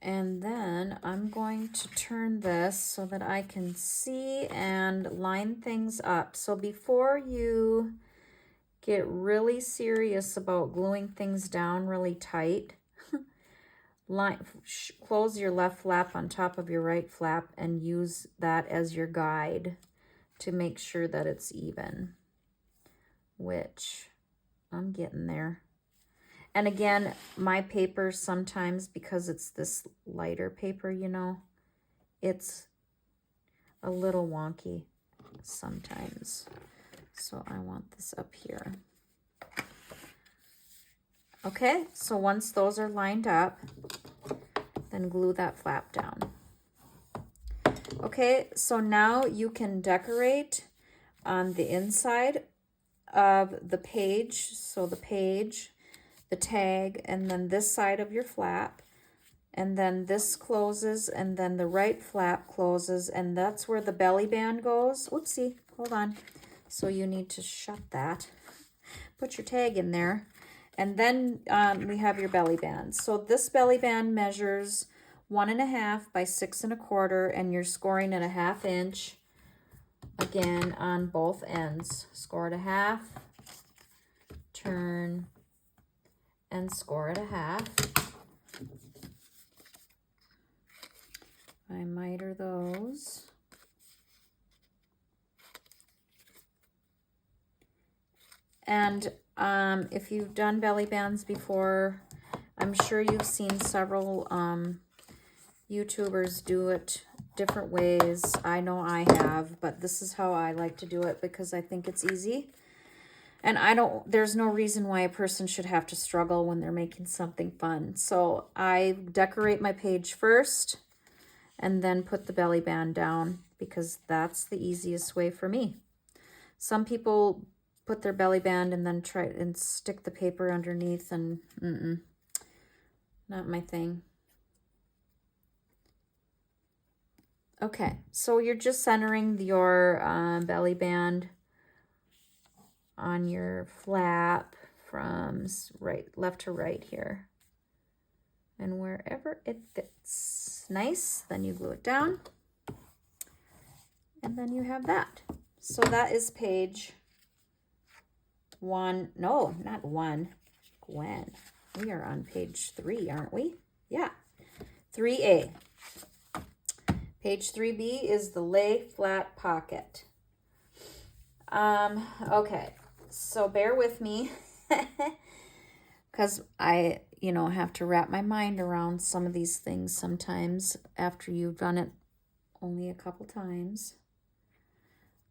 And then I'm going to turn this so that I can see and line things up. So before you get really serious about gluing things down really tight, close your left flap on top of your right flap and use that as your guide to make sure that it's even, which I'm getting there. And again, my paper sometimes, because it's this lighter paper, you know, it's a little wonky sometimes. So I want this up here. Okay, so once those are lined up, then glue that flap down. Okay, so now you can decorate on the inside of the page. So the page, the tag, and then this side of your flap, and then this closes, and then the right flap closes, and that's where the belly band goes. Whoopsie, hold on. So you need to shut that. Put your tag in there, and then we have your belly band. So this belly band measures 1.5 by 6 1/4, and you're scoring at 1/2 inch again on both ends. Score at 1/2, turn, and score at 1/2. I miter those. And if you've done belly bands before, I'm sure you've seen several YouTubers do it different ways. I know I have, but this is how I like to do it because I think it's easy. And there's no reason why a person should have to struggle when they're making something fun. So I decorate my page first and then put the belly band down because that's the easiest way for me. Some people put their belly band and then try and stick the paper underneath, and not my thing. Okay, so you're just centering your belly band on your flap from left to right here. And wherever it fits. Nice. Then you glue it down. And then you have that. So that is page 1. No, not 1. Gwen. We are on page 3, aren't we? Yeah. 3A. Page 3B is the lay flat pocket. Okay. So bear with me because I, have to wrap my mind around some of these things sometimes after you've done it only a couple times.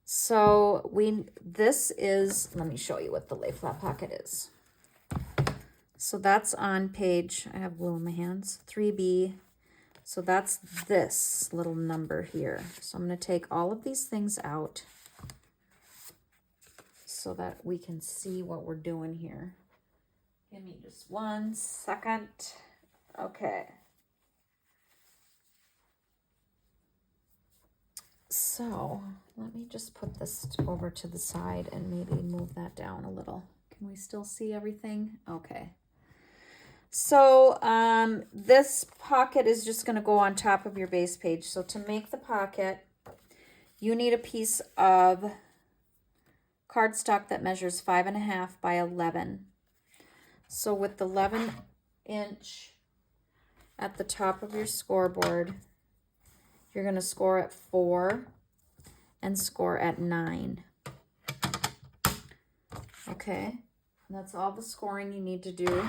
So let me show you what the lay flat pocket is. So that's on page, I have glue in my hands, 3B. So that's this little number here. So I'm going to take all of these things out so that we can see what we're doing here. Give me just 1 second. Okay. So let me just put this over to the side and maybe move that down a little. Can we still see everything? Okay. So this pocket is just going to go on top of your base page. So to make the pocket, you need a piece of cardstock that measures 5.5 by 11. So with the 11 inch at the top of your scoreboard, you're going to score at 4 and score at 9. Okay, that's all the scoring you need to do.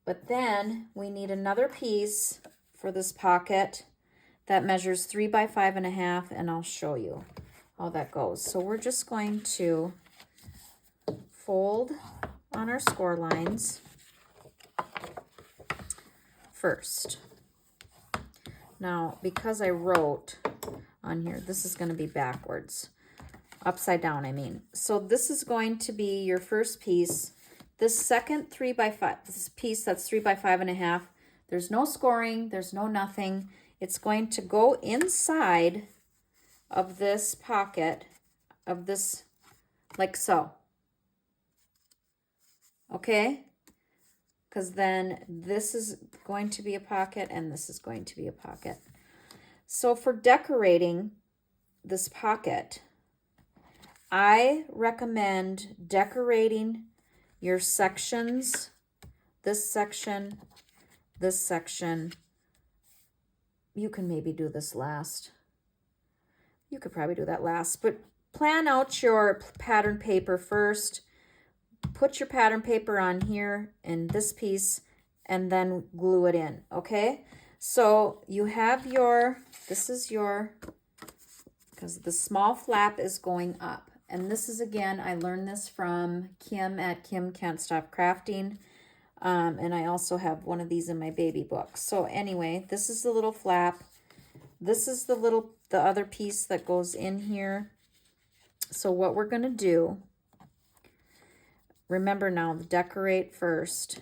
But then we need another piece for this pocket that measures 3 by 5.5, and I'll show you how that goes. So we're just going to fold on our score lines first. Now, because I wrote on here, this is going to be backwards, upside down, I mean. So this is going to be your first piece this second 3x5, this piece that's 3x5.5, there's no scoring, there's no nothing. It's going to go inside of this pocket of this, like so. Okay? Because then this is going to be a pocket and this is going to be a pocket. So for decorating this pocket, I recommend decorating your sections, this section, this section. You can maybe do this last. You could probably do that last, but plan out your pattern paper first. Put your pattern paper on here in this piece and then glue it in, okay? So you have your, this is your, because the small flap is going up. And this is, again, I learned this from Kim at Kim Can't Stop Crafting. And I also have one of these in my baby book. So anyway, this is the little flap. This is the other piece that goes in here. So what we're going to do, remember now, decorate first.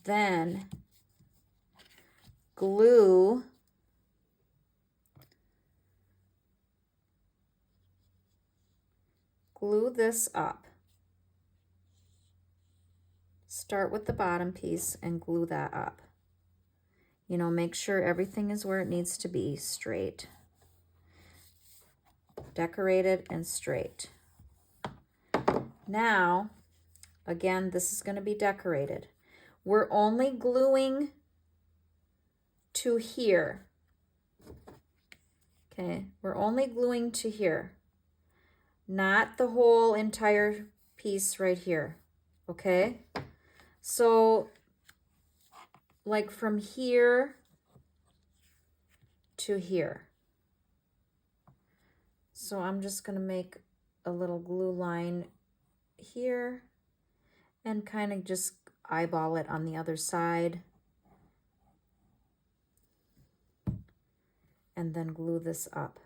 Then glue this up. Start with the bottom piece and glue that up. You know, make sure everything is where it needs to be, straight. Decorated and straight. Now, again, this is going to be decorated. We're only gluing to here. Okay, we're only gluing to here. Not the whole entire piece right here. Okay? So, like from here to here. So I'm just going to make a little glue line here and kind of just eyeball it on the other side. And then glue this up.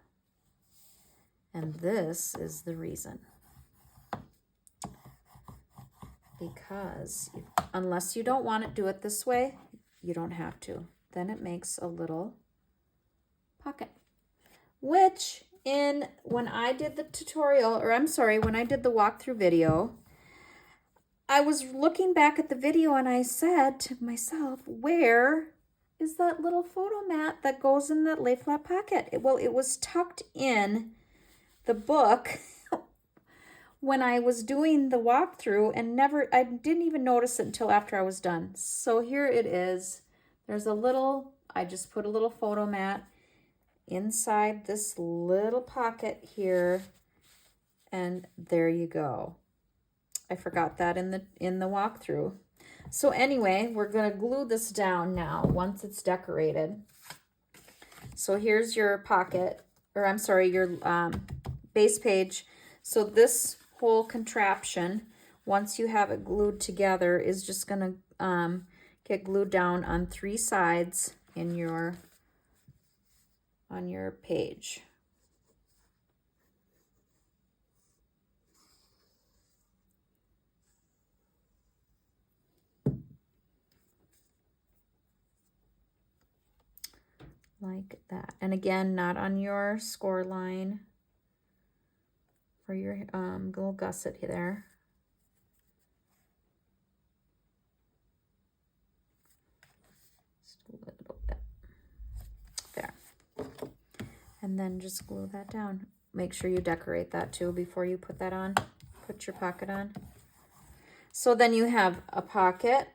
And this is the reason. Because unless you don't want to do it this way, you don't have to. Then it makes a little pocket. Which when I did the tutorial, or I'm sorry, when I did the walkthrough video, I was looking back at the video and I said to myself, where is that little photo mat that goes in that lay flat pocket? Well, it was tucked in the book when I was doing the walkthrough and I didn't even notice it until after I was done. So here it is. There's I just put a little photo mat inside this little pocket here, and there you go. I forgot that in the walkthrough. So anyway, we're going to glue this down now once it's decorated. So here's your pocket, or I'm sorry, your base page. So this whole contraption, once you have it glued together, is just going to get glued down on 3 sides on your page. Like that. And again, not on your score line for your little gusset there. Just a little bit. There. And then just glue that down. Make sure you decorate that too before you put that on. Put your pocket on. So then you have a pocket,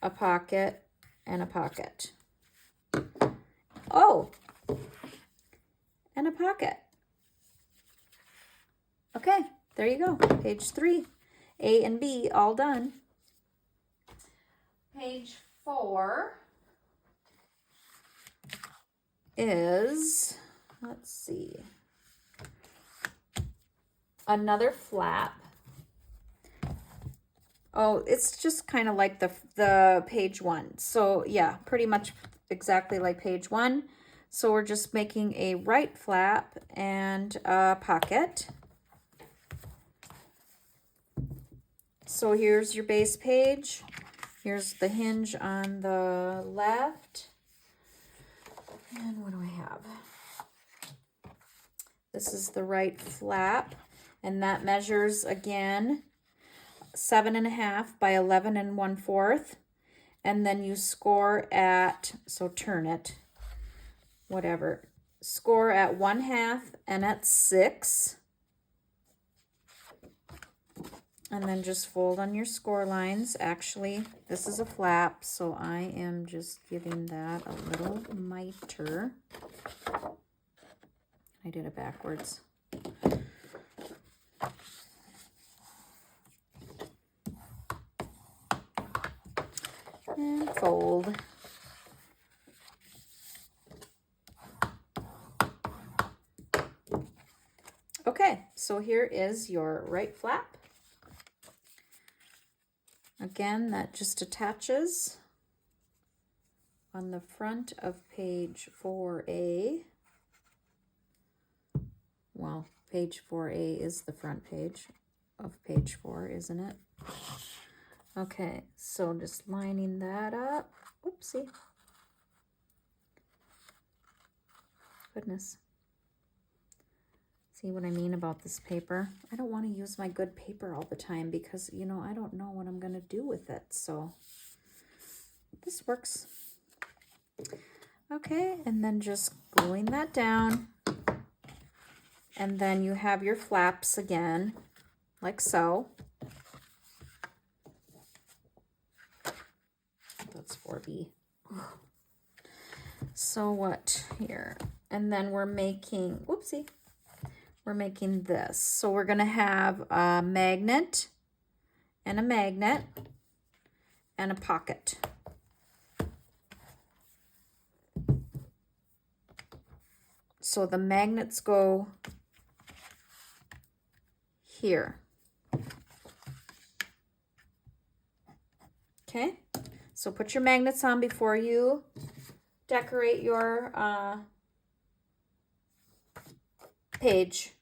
and a pocket. Oh, and a pocket. Okay, there you go. Page 3, A and B all done. Page 4 is, let's see, another flap. Oh, it's just kind of like the page 1. So yeah, pretty much exactly like page 1. So we're just making a right flap and a pocket. So here's your base page. Here's the hinge on the left. And what do I have? This is the right flap, and that measures again 7.5 by 11 1/4. And then you score at, so turn it, whatever, score at 1/2 and at 6. And then just fold on your score lines. Actually, this is a flap, so I am just giving that a little miter. I did it backwards. And fold. Okay, so here is your right flap. Again, that just attaches on the front of page 4A. Well, page 4A is the front page of page 4, isn't it? Okay, so just lining that up. Whoopsie. Goodness. See what I mean about this paper? I don't want to use my good paper all the time because, you know, I don't know what I'm going to do with it. So this works. Okay, and then just gluing that down. And then you have your flaps again, like so. That's 4B. So what here? And then we're making, whoopsie, we're making this. So we're going to have a magnet and a pocket. So the magnets go here. Okay, so put your magnets on before you decorate your page.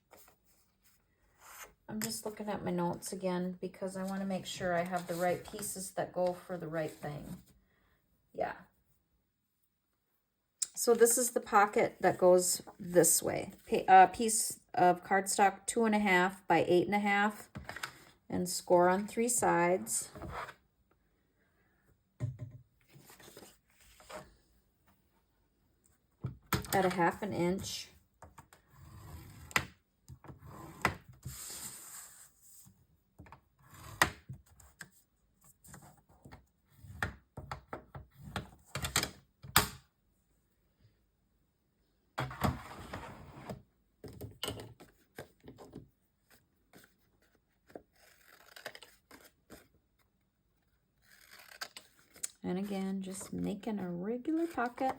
I'm just looking at my notes again because I want to make sure I have the right pieces that go for the right thing. Yeah. So this is the pocket that goes this way. Piece of cardstock 2.5 by 8.5 and score on 3 sides. At 1/2 inch. And again, just making a regular pocket.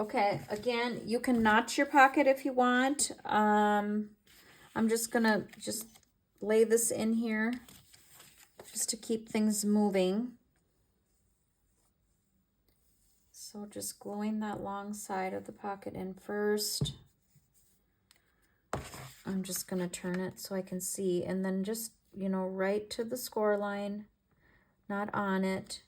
Okay, again, you can notch your pocket if you want. I'm just gonna lay this in here just to keep things moving. So just gluing that long side of the pocket in first. I'm just gonna turn it so I can see, and then just, you know, right to the score line, not on it.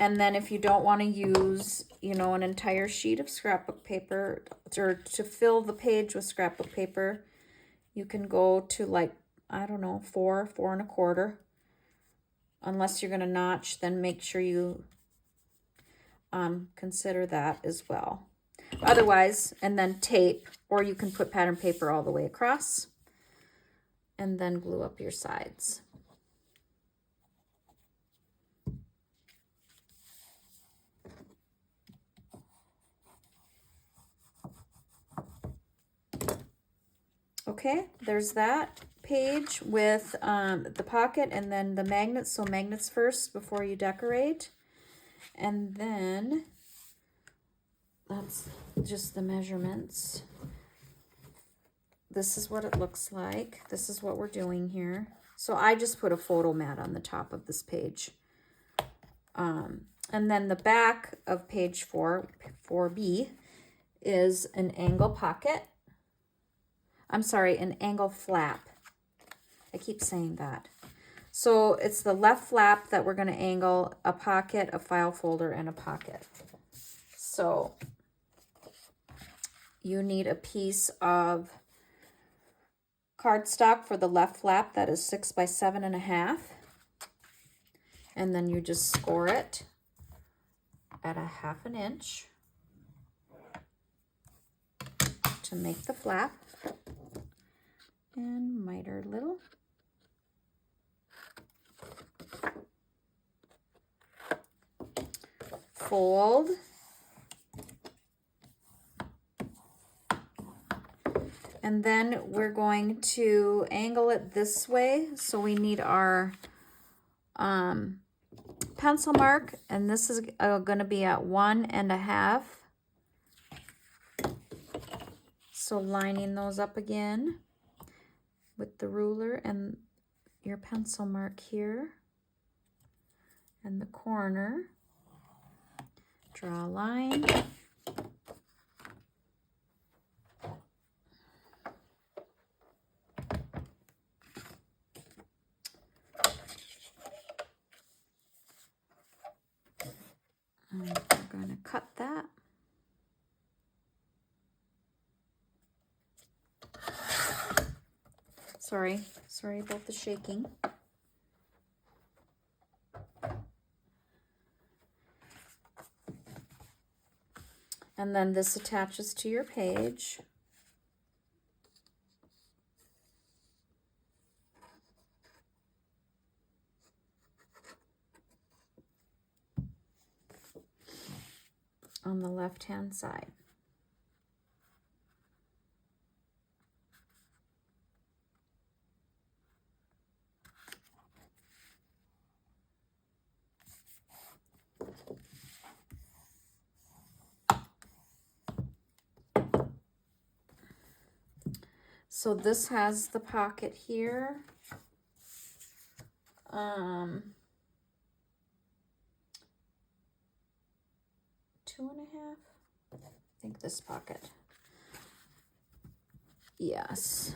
And then if you don't want to use, you know, an entire sheet of scrapbook paper or to fill the page with scrapbook paper, you can go to like, I don't know, 4 1/4. Unless you're going to notch, then make sure you consider that as well. Otherwise, and then tape, or you can put pattern paper all the way across and then glue up your sides. Okay, there's that page with the pocket and then the magnets. So magnets first before you decorate. And then just the measurements. This is what it looks like. This is what we're doing here. So I just put a photo mat on the top of this page. And then the back of page 4B, is an angle pocket. I'm sorry, an angle flap. I keep saying that. So it's the left flap that we're going to angle, a pocket, a file folder, and a pocket. So you need a piece of cardstock for the left flap that is 6 by 7.5. And then you just score it at a 1/2 inch to make the flap. And miter a little. Fold. And then we're going to angle it this way. So we need our pencil mark, and this is going to be at 1.5. So lining those up again with the ruler and your pencil mark here and the corner. Draw a line. And we're going to cut that. Sorry about the shaking. And then this attaches to your page. On the left-hand side. So this has the pocket here. 2.5. I think this pocket. Yes.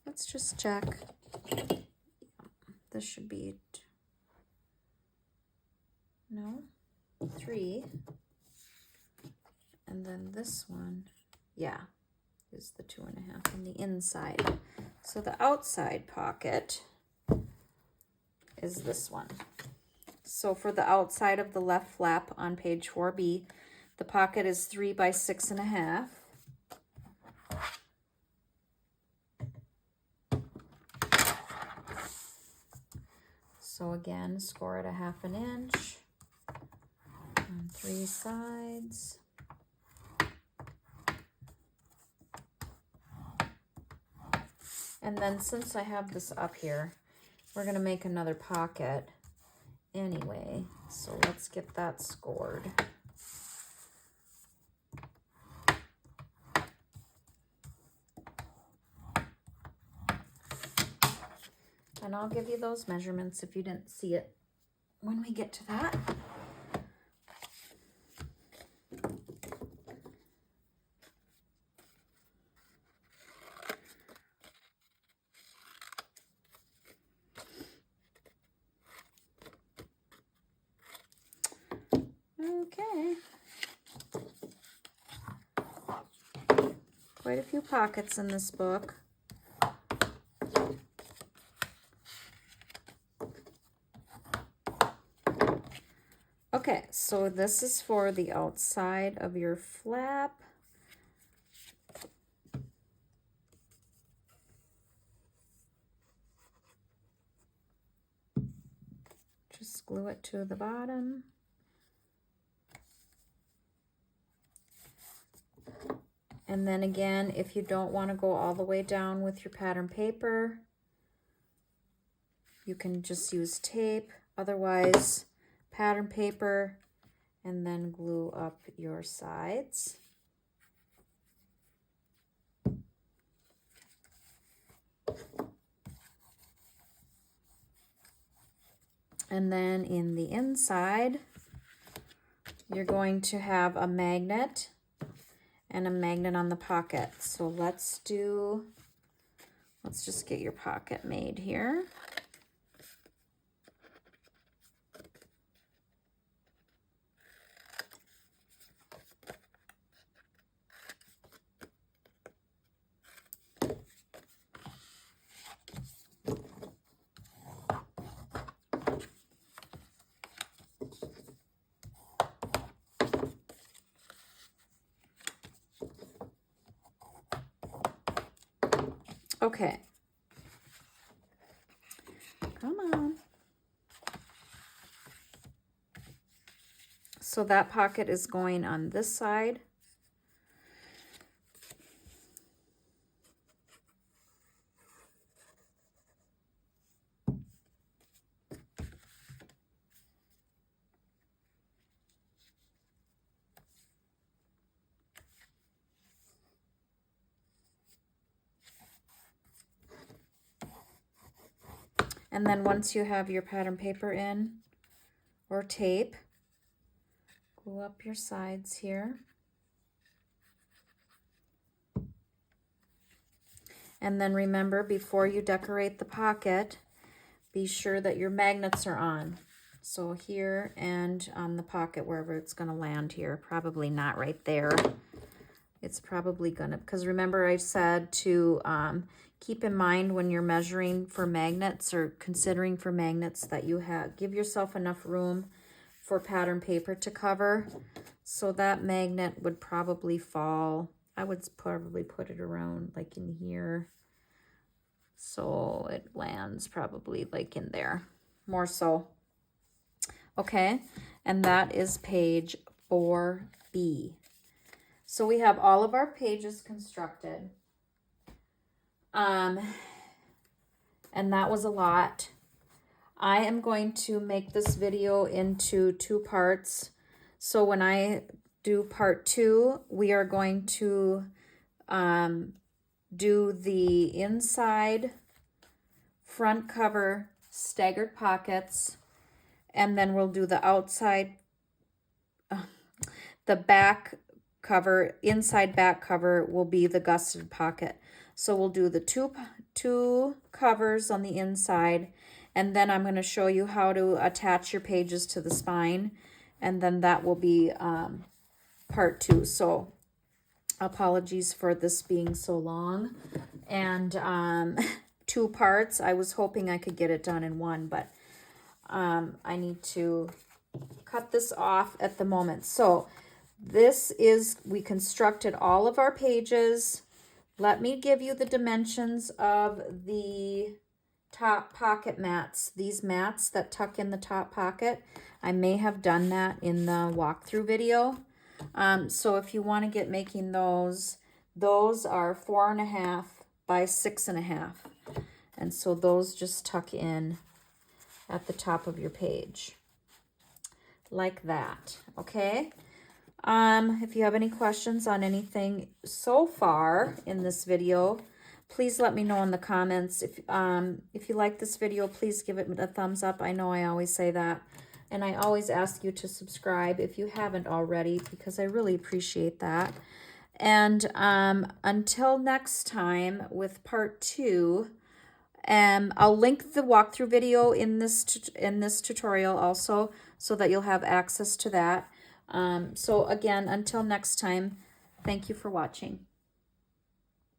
Let's just check. This should be no 3. And then this one, yeah, is the 2.5 on the inside. So the outside pocket is this one. So for the outside of the left flap on page 4B, the pocket is 3 by 6.5. So again, score it a 1/2 inch on 3 sides. And then since I have this up here, we're going to make another pocket anyway. So let's get that scored. And I'll give you those measurements if you didn't see it when we get to that. Okay. Quite a few pockets in this book. Okay, so this is for the outside of your flap. Just glue it to the bottom. And then again, if you don't want to go all the way down with your pattern paper, you can just use tape. Otherwise, pattern paper and then glue up your sides. And then in the inside, you're going to have a magnet and a magnet on the pocket. So let's just get your pocket made here. Okay. Come on. So that pocket is going on this side. And then once you have your pattern paper in, or tape, glue up your sides here. And then remember, before you decorate the pocket, be sure that your magnets are on. So here and on the pocket, wherever it's going to land here. Probably not right there. It's probably going to, because remember I said to keep in mind when you're measuring for magnets or considering for magnets that you give yourself enough room for pattern paper to cover. So that magnet would probably fall. I would probably put it around like in here. So it lands probably like in there, more so. Okay, and that is page 4B. So we have all of our pages constructed. And that was a lot. I am going to make this video into 2 parts. So when I do part 2, we are going to do the inside front cover staggered pockets, and then we'll do the outside, the back cover, inside back cover will be the gusseted pocket. So we'll do the two covers on the inside, and then I'm going to show you how to attach your pages to the spine, and then that will be part 2. So apologies for this being so long, and 2 parts. I was hoping I could get it done in 1, but I need to cut this off at the moment. So this is, we constructed all of our pages. Let me give you the dimensions of the top pocket mats. These mats that tuck in the top pocket. I may have done that in the walkthrough video. So if you want to get making those are 4.5 by 6.5. And so those just tuck in at the top of your page. Like that, okay? If you have any questions on anything so far in this video, please let me know in the comments. If you like this video, please give it a thumbs up. I know I always say that. And I always ask you to subscribe if you haven't already, because I really appreciate that. And until next time with part 2, I'll link the walkthrough video in this tutorial also, so that you'll have access to that. So again, until next time, thank you for watching.